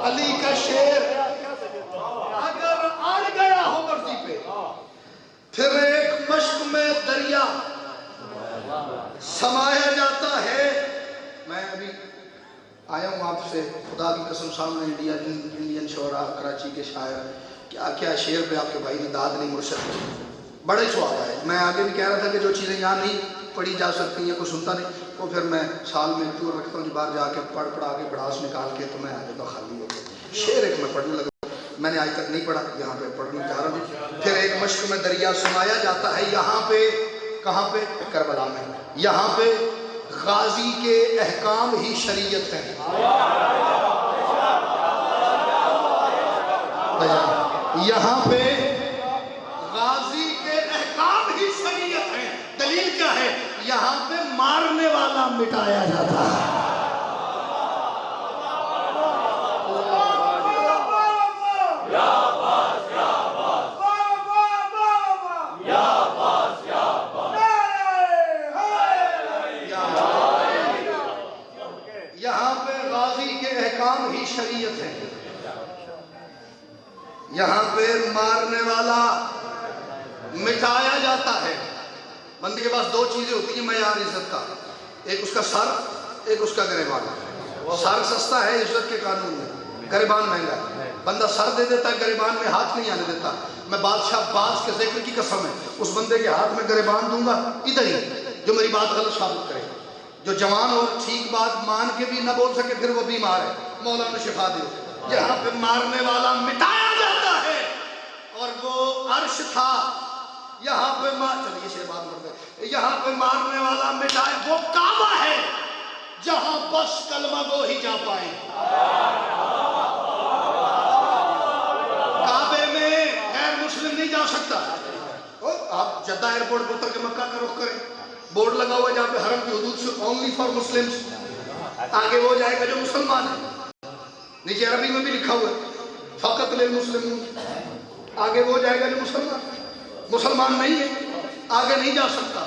علی کا شیر اگر اڑ گیا ہو مرضی پہ پھر ایک مشق میں دریا سمایا جاتا ہے. میں ابھی آیا ہوں آپ سے، خدا کی قسم سامنے انڈین شعراء کراچی کے شاعر کیا کیا شعر پہ آپ کے بھائی نے داد نہیں مرشد. بڑا ہی سواد ہے. میں آگے بھی کہہ رہا تھا کہ جو چیزیں یہاں نہیں پڑھی جا سکتی ہیں کوئی سنتا نہیں، تو پھر میں سال میں ٹور رکھتا ہوں، باہر جا کے پڑھا کے بڑاس نکال کے تو میں آ جاتا خالی ہو گیا. شعر ایک میں پڑھنے لگا، میں نے آج تک نہیں پڑھا، یہاں پہ پڑھنا چاہ رہا ہوں. پھر ایک مشق میں دریا سمایا جاتا ہے. یہاں پہ کہاں پہ؟ کربلا میں. یہاں پہ غازی کے احکام ہی شریعت ہیں. یہاں پہ غازی کے احکام ہی شریعت ہیں. دلیل کیا ہے؟ یہاں پہ مارنے والا مٹایا جاتا ہے. یہاں پہ غازی کے احکام ہی شریعت ہے. یہاں پہ مارنے والا مٹایا جاتا ہے. بندے کے پاس دو چیزیں ہوتی ہیں معیار عزت کا، ایک اس کا سر، ایک اس کا گریبان. سر سستا ہے عزت کے قانون میں، گریبان مہنگا ہے. بندہ سر دے دیتا ہے، گریبان میں ہاتھ نہیں آنے دیتا. میں بادشاہ عباس کے ذکر کی قسم ہے، اس بندے کے ہاتھ میں گریبان دوں گا ادھر ہی جو میری بات غلط ثابت کرے. جو جوان اور ٹھیک بات مان کے بھی نہ بول سکے پھر وہ بیمار ہے. مولا نے شفا دے. یہاں پہ مارنے والا مٹایا جاتا ہے. اور وہ عرش تھا یہاں پہ چلیے شیر بات کرتے ہیں. یہاں پہ مارنے والا مٹائے وہ کعبہ ہے جہاں بس کلمہ گو ہی جا پائے. کعبے میں غیر مسلم نہیں جا سکتا. آپ جدہ ایئرپورٹ پر اتر کے مکہ کا رخ کریں، بورڈ لگا ہوا ہے جہاں پہ حرم کی حدود سے اونلی فار مسلمز. آگے وہ جائے گا جو مسلمان ہے، نیچے عربی میں بھی لکھا ہوا ہے فقط للمسلمون. آگے وہ جائے گا جو مسلمان نہیں ہے، آگے نہیں جا سکتا.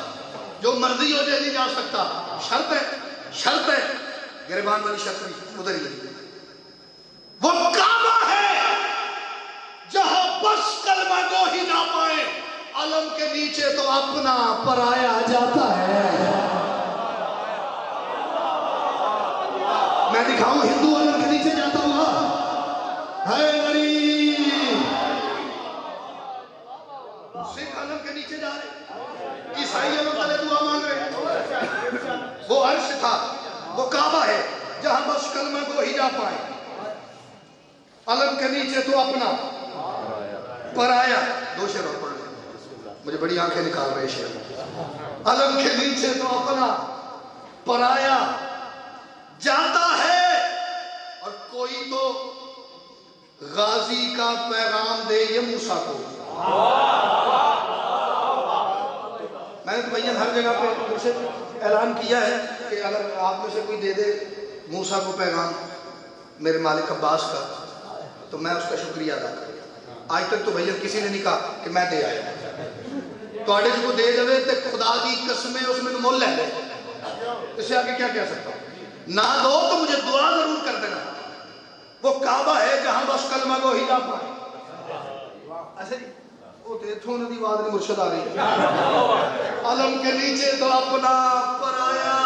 جو مرضی ہو جائے نہیں جا سکتا. شرط ہے گریبان والی شرط بھی ادھر ہی. وہ کعبہ ہے جہاں بس کلمہ گو ہی نہ پائے. علم کے نیچے تو اپنا پرایا جاتا ہے. میں دکھاؤں ہندو علم کے نیچے جاتا ہوا، حیدری سکھ علم کے نیچے جا رہے، عیسائی علم تلے دعا مانگ رہے. وہ عرش تھا، وہ کعبہ ہے جہاں بس کلمہ کو ہی جا پائے. علم کے نیچے تو اپنا پرایا. دو شعر اور پڑھ لیں، مجھے بڑی آنکھیں نکال رہے شعر. علم کے نیچے تو اپنا پرایا جاتا ہے، اور کوئی تو غازی کا پیغام دے یہ موسیٰ کو. میں نے تو بھائیان ہر جگہ پہ مرشد اعلان کیا ہے کہ اگر آپ میں سے کوئی دے دے موسیٰ کو پیغام میرے مالک عباس کا تو میں اس کا شکریہ ادا کروں. آج تک تو بھائیان کسی نے نہیں کہا کہ میں دے آیا. تو آڑے جو دے جوے تے خدا دی قسمیں اس میں مول لے لے. اس سے آگے کیا کہہ سکتا ہوں؟ نہ دو تو مجھے دعا ضرور کر دینا. وہ کعبہ ہے جہاں بس کلمہ کو ہی جا پائے. ایسے وہ تھوں ندی وادری مرشد آ رہی ہے. علم کے نیچے تو اپنا پرایا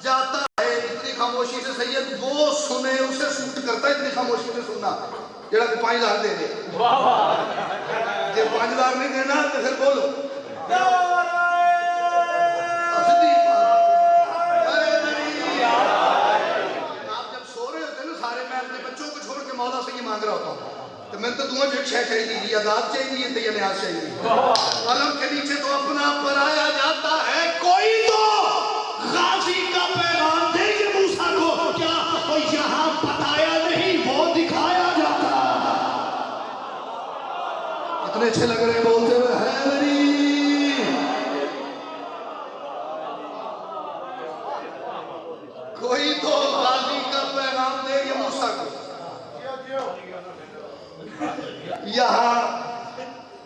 جاتا ہے. اتنی خاموشی سے سید وہ سنے اسے سوٹ کرتا ہے. اتنی خاموشی سے سننا جڑا کہ 5,000 دے دے. جب 5,000 نہیں دینا تو پھر بولو. آپ جب سو رہے ہوتے ہیں نا سارے، میں اپنے بچوں کو چھوڑ کے مولا سے یہ مانگ رہا ہوتا ہوں تو میں تو دعا جو شے چاہیے یا ذات چاہیے یا نیاز چاہیے. علم کے نیچے تو اپنا پرایا جاتا ہے، کوئی تو غازی کا پیغام دے یہ موسیٰ کو. کیا وہ یہاں بتایا نہیں وہ دکھایا جاتا. اتنے اچھے لگ رہے بولتے ہوئے حیدری. کوئی تو غازی کا پیغام دے یہ موسیٰ کو. یہاں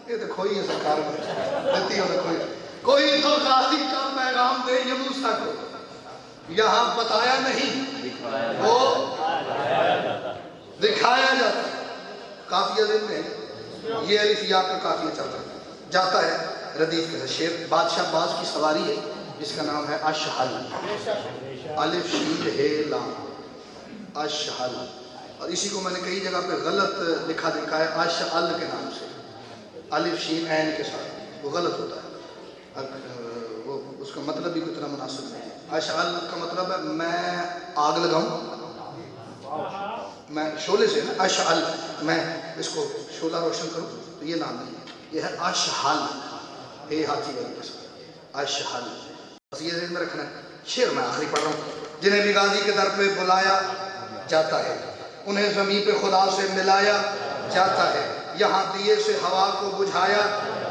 یہ تو کھوئی ہے سرکار میں دیتی ہو کھوئی. کوئی تو غازی کا پیغام دے یہ موسیٰ کو. یہاں بتایا نہیں وہ دکھایا جاتا. قافیہ دن میں یہ الف یا کا قافیہ چلتا جاتا ہے ردیف کے ساتھ. شیر بادشاہ باز کی سواری ہے جس کا نام ہے اشحل. الف شین ہے لام اشحل. اور اسی کو میں نے کئی جگہ پہ غلط لکھا دکھا ہے اشعل کے نام سے. الف شین عین کے ساتھ وہ غلط ہوتا ہے. وہ اس کا مطلب بھی اتنا مناسب نہیں ہے. اشعل کا مطلب ہے میں آگ لگاؤں، میں شعلے سے نا اشعل میں اس کو شعلہ روشن کروں تو یہ نام نہیں ہے. یہ ہے اشحل اے ہاتھی والی کے ساتھ اشحل. بس یہ ذہن میں رکھنا ہے. شعر میں آخری پڑھ رہا ہوں. جنہیں بھی غازی کے در پہ بلایا جاتا ہے، انہیں زمین پہ خدا سے ملایا جاتا ہے. یہاں دیے سے ہوا کو بجھایا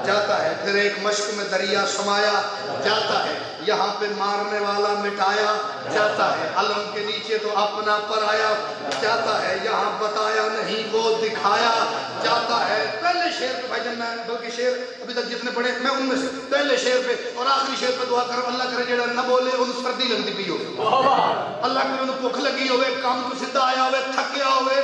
جاتا ہے، پھر ایک مشک میں دریا سمایا جاتا ہے. یہاں پہ مارنے والا مٹایا جاتا ہے. علم کے نیچے تو اپنا پرایا جاتا ہے. یہاں بتایا نہیں وہ دکھایا جاتا ہے. پہلے شعر پہ بھائی جان میں بلکہ شعر ابھی تک جتنے پڑھے میں ان میں سے پہلے شعر پہ اور آخری شعر پہ دعا کرو اللہ کرے جڑا نہ بولے ان سردی لگتی پی ہو. اللہ کرے انہوں بھوک لگی ہوئے، کام کو سدھا آیا ہوئے، تھکیا ہوئے،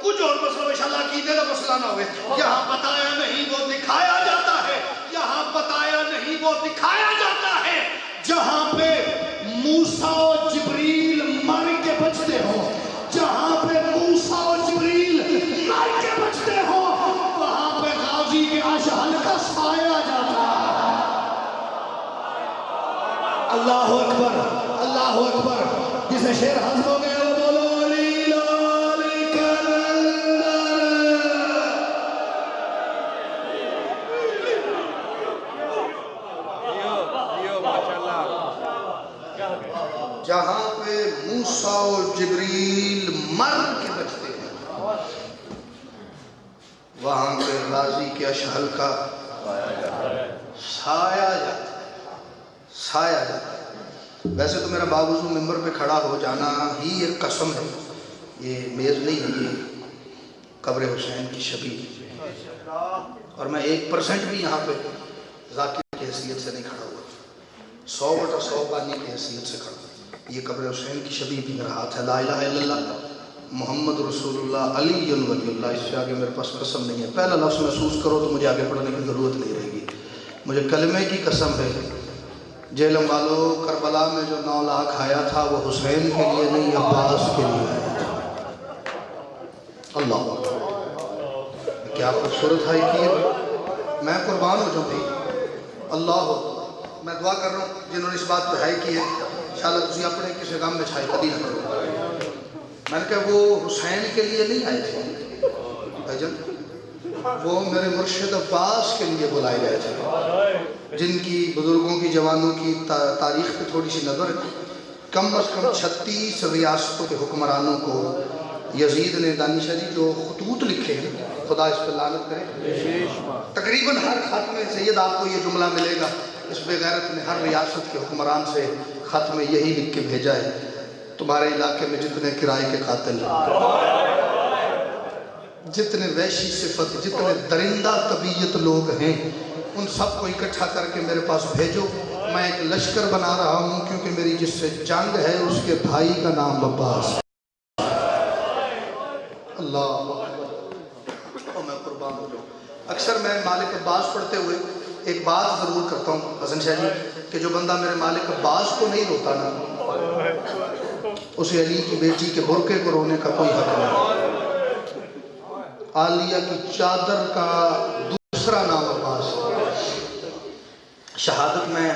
کچھ اور مسئلہ انشاءاللہ عقیدے کا مسئلہ نہ ہوئے. یہاں بتایا نہیں وہ دکھایا جاتا ہے. یہاں بتایا نہیں وہ دکھایا جاتا ہے. جہاں پہ موسیٰ و جبریل مر کے بچتے ہوں، جہاں پہ موسیٰ و جبریل مر کے بچتے ہوں، وہاں پہ غازی کے اشحل کا سایہ جاتا ہے. اللہ اکبر اللہ اکبر. جسے شعر حضر ہو گیا وہ بولو جہاں پہ موسیٰ و جبریل مر کے بچتے ہیں وہاں پہ غازی کے اشحل کا سایہ جاتا ہے. سایہ جاتا ہے. ویسے تو میرا باوضو ممبر پہ کھڑا ہو جانا ہی ایک قسم ہے. یہ میز نہیں ہے، یہ قبر حسین کی شبیہ. اور میں 1% بھی یہاں پہ ذاکر کی حیثیت سے نہیں کھڑا ہوا، 100/100 بانی کی حیثیت سے کھڑا ہوا. یہ قبر حسین کی شبیہ بھی میرا ہاتھ ہے. لا الہ الا اللہ محمد رسول اللہ علی ولی اللہ. اس سے آگے میرے پاس قسم نہیں ہے. پہلا لفظ محسوس کرو تو مجھے آگے پڑھنے کی ضرورت نہیں رہے گی. مجھے کلمے کی قسم ہے. جہلم والو کربلا میں جو 9 لاکھ آیا تھا وہ حسین کے لیے نہیں عباس کے لیے آیا تھا. اللہ کیا خوبصورت ہائی کی ہے. میں قربان ہو جاؤں بھائی. اللہ ہو. میں دعا کر رہا ہوں جنہوں نے اس بات پہ ہائی کی ہے انشاءاللہ تسی اپنے کسی غم میں چھائی کبھی نہ کرو. میں نے کہا وہ حسین کے لیے نہیں آئے تھے بھائی جان, وہ میرے مرشد عباس کے لیے بلائے گئے تھے, جن کی بزرگوں کی جوانوں کی تاریخ پہ تھوڑی سی نظر ہے. کم از کم 36 ریاستوں کے حکمرانوں کو یزید نے دانشہ جی جو خطوط لکھے ہیں, خدا اس پر لعنت کرے, تقریباً ہر خط میں سید آپ کو یہ جملہ ملے گا, اس بے غیرت نے ہر ریاست کے حکمران سے خط میں یہی لکھ کے بھیجا ہے, تمہارے علاقے میں جتنے کرائے کے قاتل, جتنے وحشی صفت, جتنے درندہ طبیعت لوگ ہیں, ان سب کو اکٹھا کر کے میرے پاس بھیجو. میں ایک لشکر بنا رہا ہوں کیونکہ میری جس سے جنگ ہے اس کے بھائی کا نام عباس. اللہ اور میں قربان ہو جاؤں. اکثر میں مالک عباس پڑھتے ہوئے ایک بات ضرور کرتا ہوں حسن شاہ جی, کہ جو بندہ میرے مالک عباس کو نہیں روتا نا, اسے علی کی بیٹی کے برقعے کو رونے کا کوئی حق نہیں. عالیہ کی چادر کا دوسرا نام عباس. شہادت میں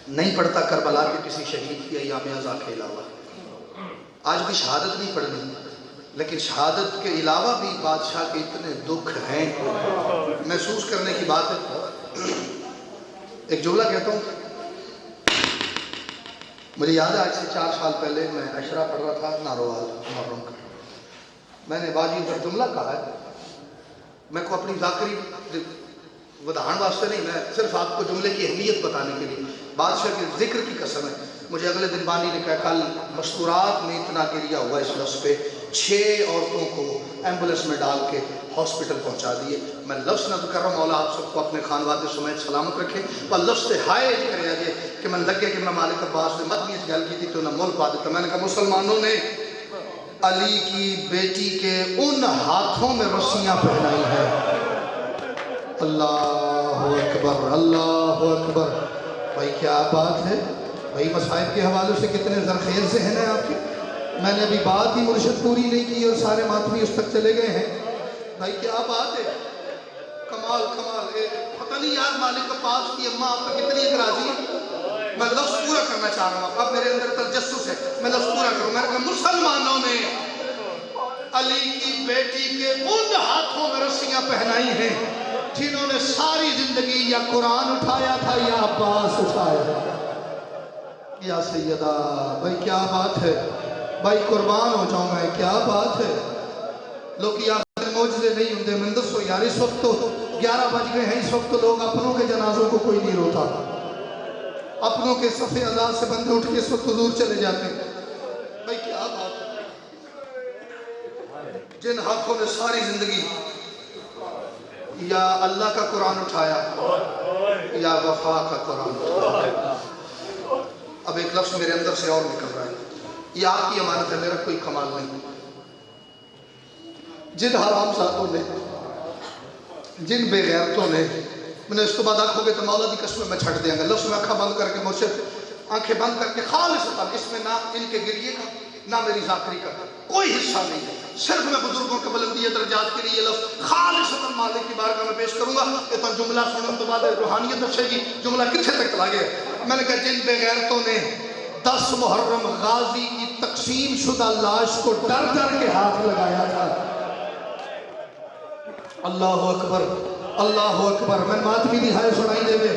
نہیں پڑھتا کربلا کے کسی شہید کی ایام ازا کے علاوہ, آج بھی شہادت نہیں پڑھنی, لیکن شہادت کے علاوہ بھی بادشاہ کے اتنے دکھ ہیں محسوس کرنے کی بات ہے. ایک جملہ کہتا ہوں, مجھے یاد ہے آج سے 4 سال پہلے میں عشرہ پڑھ رہا تھا ناروال محرم کا. میں نے باجی پر جملہ کہا ہے, میں کو اپنی ذاکری ودھان واسطے نہیں, میں صرف آپ کو جملے کی اہمیت بتانے کے لیے, بادشاہ کے ذکر کی قسم ہے. مجھے اگلے دن بانی نے کہا کل مستورات میں اتنا گریہ ہوا اس لفظ پہ, 6 عورتوں کو ایمبولنس میں ڈال کے ہاسپٹل پہنچا دیے. میں لفظ نہ کر رہا ہوں, مولا آپ سب کو اپنے خانوادے سمیت سلامت رکھے, پر لفظ سے ہائے کرے آجے کہ میں لگے کہ میں مالک عباس نے مدنی اس گل کی تھی تو نہ ملک پا دیتا. میں نے کہا مسلمانوں نے علی کی بیٹی کے ان ہاتھوں میں رسیاں پہنائی ہیں. اللہ اکبر, اللہ اکبر. بھائی کیا بات ہے بھائی, مصائب کے حوالے سے کتنے زرخیز ذہن ہیں آپ کے. میں نے ابھی بات ہی مرشد پوری نہیں کی اور سارے ماتمی اس تک چلے گئے ہیں. بھائی کیا بات ہے, کمال کمال. پتہ نہیں یار مالک عباس کی اماں آپ پر کتنی اعتراضی ہے. میں لفظ پورا کرنا چاہ رہا ہوں, اب میرے اندر تجسس ہے, میں لفظ پورا کروں. میں نے کہا مسلمانوں نے علی کی بیٹی کے ان ہاتھوں میں رسیاں پہنائی ہیں جنہوں نے ساری زندگی یا قرآن اٹھایا تھا یا عباس اٹھایا تھا. یا سیدہ, بھائی کیا بات ہے بھائی, قربان ہو جاؤں میں, کیا بات ہے. لوگ یا موجزے نہیں ہوندے, میں دسو یار اس وقت تو 11 بج گئے ہیں, اس وقت تو لوگ اپنوں کے جنازوں کو کوئی نہیں روتا, اپنوں کے صفِ عزا سے بندے اٹھ کے اس وقت حضور چلے جاتے ہیں. بھائی کیا بات ہے, جن ہاتھوں نے ساری زندگی یا اللہ کا قرآن اٹھایا یا وفا کا قرآن اٹھایا. اب ایک لفظ میرے اندر سے اور نکل رہا ہے, یہ آپ کی امانت ہے, میرا کوئی کمال نہیں. جن حرام زادوں نے, جن بے غیرتوں نے, میں نے اس کو بعد آنکھوں گے تو مولا دی قسمیں میں چھٹ دیں گا. لفظ میں آنکھیں بند کر کے مرشد آنکھیں بند کر کے خالص, اس میں نہ ان کے گریے کا نہ میری ذاکری کا کوئی حصہ نہیں ہے. صرف میں بزرگوں کے بلندی درجات کے لیے لفظ خالص مالک کی بارگاہ میں پیش کروں گا. یہ تو جملہ سننے تو بعد روحانیت اچھے گی, جملہ کتنے تک چلا گیا. میں نے کہا جن بے غیرتوں نے 10 محرم غازی کی تقسیم شدہ لاش کو ڈر ڈر کے ہاتھ لگایا تھا. اللہ اکبر, اللہ اکبر. میں ماتمی دی ہائے سنائی دے میں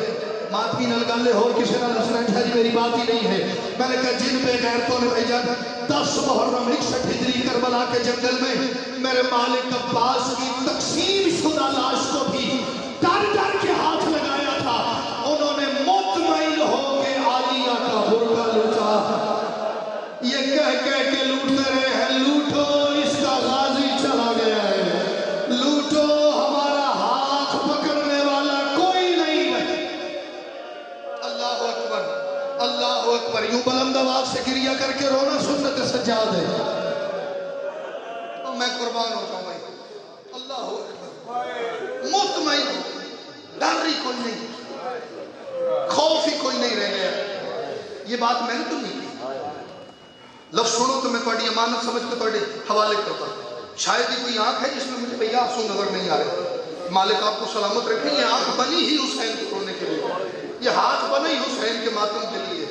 ماتمی نل گلے ہو کسی نہ لسنٹ ہے جی, میری بات ہی نہیں ہے. میں نے کہا جن بے غیرتوں نے بھیجا 10 محرم 61 ہجری کربلا کے جنگل میں میرے مالک عباس کی تقسیم شدہ لاش کو بھی ڈر ڈر کے ہاتھ لگایا تھا, انہوں نے مطمئن ہو کے عالیہ کا برقع لوٹا. یہ کہہ کے لوٹتے رہے ہیں, لوٹو اس کا غازی چلا گیا ہے, لوٹو ہمارا ہاتھ پکڑنے والا کوئی نہیں ہے. اللہ اکبر, اللہ اکبر. یوں بلند آواز سے گریہ کر کے رونا سنت سجاد ہے. میں قربان ہو جاؤں بھائی. اللہ اکبر. مطمئن, ڈر ہی کوئی نہیں, خوف ہی کوئی نہیں رہ گیا. یہ بات میں نے تو نہیں کی, لفظ سنو تو میں تھوڑی امانت سمجھ کے تھوڑے حوالے کرتا ہوں. شاید ہی کوئی آنکھ ہے جس میں مجھے بھیا آنسو نظر نہیں آ رہے. مالک آپ کو سلامت رکھیں. یہ آنکھ بنی ہی حسین کو رونے کے لیے, یہ ہاتھ بنا ہی حسین کے ماتم کے لیے.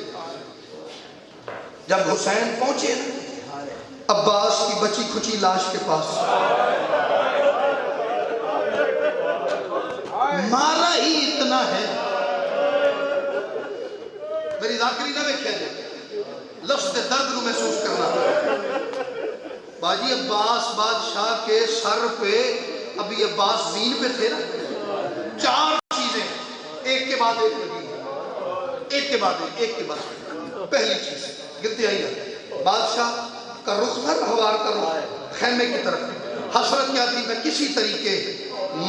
جب حسین پہنچے عباس کی بچی کھچی لاش کے پاس, مارا ہی اتنا ہے, میری ذاکری نہ ویکھیا جائے, لفظ درد نو محسوس کرنا. باجی عباس بادشاہ کے سر پہ, ابھی عباس زین پہ تھے نا, 4 چیزیں ایک کے بعد ایک لگی, ایک کے بعد ایک کے بعد. پہلی چیز گرتے آئی ہے, بادشاہ کا رخ تھا رہوار کا رخ خیمے کی طرف. حسرت کیا تھی, میں کسی طریقے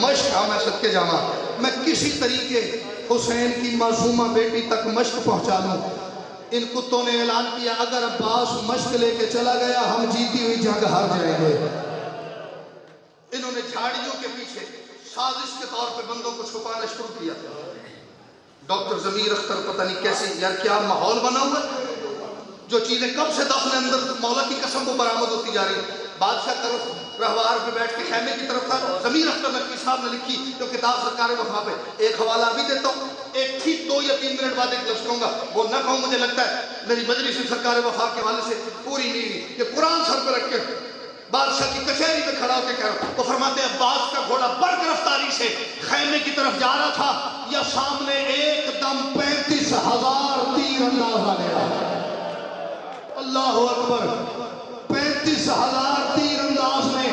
مشق, میں صدقے جاواں, میں کسی طریقے حسین کی معصومہ بیٹی تک مشق پہنچا لوں. ان کتوں نے اعلان کیا اگر عباس مشق لے کے چلا گیا ہم جیتی ہوئی جنگ ہار جائیں گے. انہوں نے جھاڑیوں کے پیچھے سازش کے طور پہ بندوں کو چھپانا شروع کیا. ڈاکٹر ضمیر اختر پتہ نہیں کیسے, یار کیا ماحول بنا ہوا, جو چیزیں کب سے دفن اندر مولا کی قسم وہ برآمد ہوتی جا رہی. بادشاہ کا رخ رہوار پہ بیٹھ کے خیمے کی طرف تھا. ضمیر اختر نقوی صاحب نے لکھی جو کتاب سرکار وفا پہ, ایک حوالہ ابھی دیتا ہوں, ایک ٹھیک 2 یا 3 منٹ بعد ایک لفظ کہوں گا, وہ نہ کہوں مجھے لگتا ہے میری مجلس سرکار وفا کے حوالے سے پوری نہیں. کہ قرآن سر پہ رکھ کے بادشاہ کی کچہری میں کھڑا ہو کے کہہ رہا ہوں, وہ فرماتے ہیں عباس کا گھوڑا برق رفتاری سے خیمے کی طرف جا رہا تھا, یا سامنے ایک دم 35,000 تیر انداز آ گیا. اللہ اکبر, 35,000 تیر انداز میں,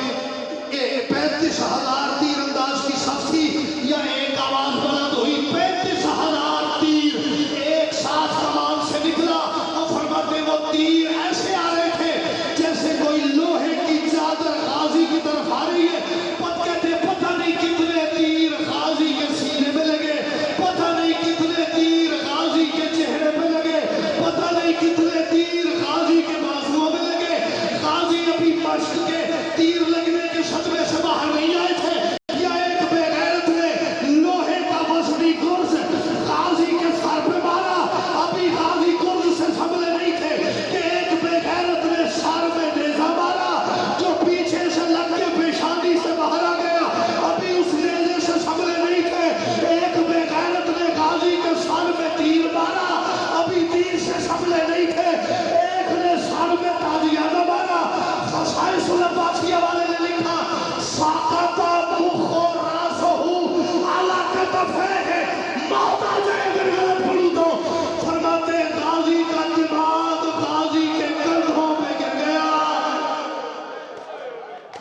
35,000 تیر انداز کی صف تھی, یا ایک آواز بلند ہوئی 35,000 تیر ایک ساتھ کمان سے نکلا. اور فرماتے وہ تیر ایسے آ رہے تھے جیسے کوئی لوہے کی چادر غازی کی طرف آ رہی ہے. کہتے پتہ نہیں کتنے تیر غازی کے سینے میں لگے, پتہ نہیں کتنے تیر غازی کے چہرے پہ لگے, پتہ نہیں کتنے تیر غازی کے بازوؤں میں لگے. غازی ابھی مشق کے تیر لگنے کے صدمے سے باہر نہیں آئے تھے, یا ایک بے غیرت نے لوہے کا وزنی گرز غازی کے سر پہ مارا. ابھی غازی گرز سے سنبھلے نہیں تھے کہ ایک بے غیرت نے سر میں نیزہ مارا جو پیچھے سے لگ کے پیشانی سے باہر آ گیا. ابھی اس نیزے سے سنبھلے نہیں تھے, ایک بے غیرت نے غازی کے سر میں تیر مارا. ابھی تیر سے سنبھلے نہیں تھے, ایک نے سر میں تازیانہ مارا. خصائص العباسیہ والے نے لکھا ساقطہ مخ و راسہو علی کتفیہ, موتا جائے اگر غلط پڑھوں تو. فرماتے غازی کا دماغ غازی کے کندھوں پہ گر گیا.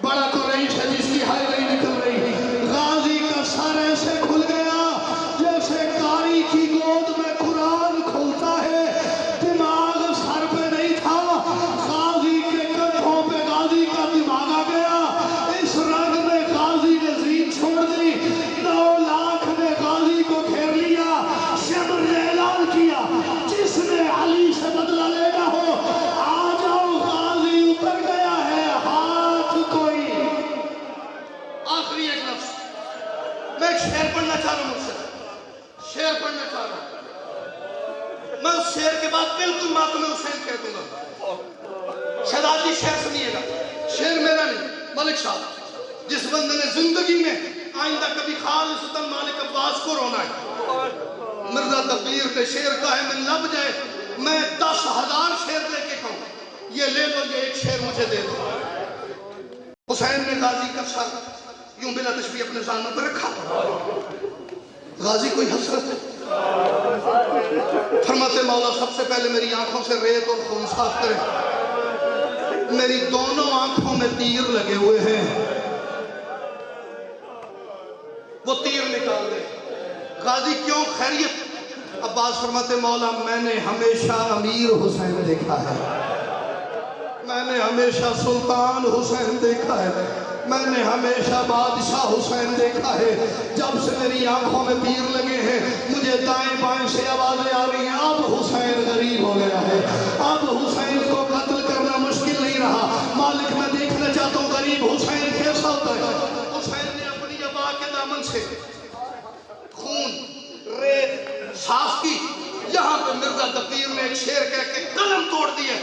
بڑا قریش ہے جس کی ہائی نہیں نکل رہی. غازی کا سر ایسے کھل گیا جیسے کاری کی گود میں قرآن کھلتا ہے. دماغ سر پہ نہیں تھا, غازی کے کندھوں پہ غازی کا دماغ آ گیا. اس رنگ میں غازی نے زین چھوڑ دی. 9 لاکھ نے غازی کو گھیر لیا. شمر نے اعلان کیا جس نے علی سے بدلہ لینا ہو آ جاؤ, غازی اتر گیا ہے, ہاتھ کوئی. آخری ایک لفظ, میں ایک شعر پڑھنا چاہ رہا ہوں, مجھ سے شعر پڑھنا چاہ رہا ہوں. میں اس شعر کے بعد بالکل ماتم حسین کہہ دوں گا. شہزاد جی شعر سنیے گا, شعر میرا نہیں, ملک صاحب جس بندے نے زندگی میں آئندہ کبھی خالصتاً مالک عباس کو رونا ہے. مرزا تقدیر نے شعر کہا ہے, میں لب جائے میں 10,000 شعر لے کے کہوں, یہ لے لو, یہ ایک شعر مجھے دے دو. حسین نے غازی کا سر یوں بلا تشبیہ اپنے زانوں پر رکھا. غازی کوئی حسرت ہے. فرماتے مولا سب سے پہلے میری آنکھوں سے ریت اور خون صاف کرے. میری دونوں آنکھوں میں تیر لگے ہوئے ہیں, وہ تیر نکال دے. غازی کیوں خیریت؟ عباس فرماتے مولا میں نے ہمیشہ امیر حسین دیکھا ہے, میں نے ہمیشہ سلطان حسین دیکھا ہے, میں نے ہمیشہ بادشاہ حسین دیکھا ہے. جب سے میری آنکھوں میں تیر لگے ہیں مجھے دائیں بائیں سے آوازیں آ رہی ہیں, اب حسین غریب ہو گیا ہے, اب حسین کو قتل کرنا مشکل نہیں رہا. مالک میں دیکھنا چاہتا ہوں غریب حسین کیسا ہوتا ہے. حسین نے اپنی ابا کے دامن سے خون ریت صاف کی. یہاں پہ مرزا تقدیر نے ایک شعر کہہ کے قلم توڑ دی ہے.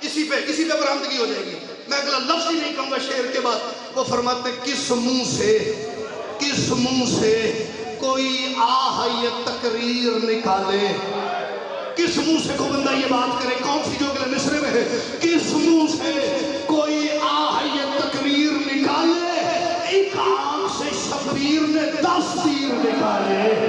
اسی پہ برآمدگی ہو جائے گی. میں اگلا لفظ ہی نہیں کہوں گا شعر کے بعد. وہ فرماتے ہیں کس منہ سے کوئی آہ یہ تقریر نکالے. کس منہ سے کوئی بندہ یہ بات کرے؟ کون سی جو اگلے مصرے میں ہے؟ کس منہ سے کوئی آہ یہ تقریر نکالے، ایک آنکھ سے شبیر نے 10 تیر نکالے.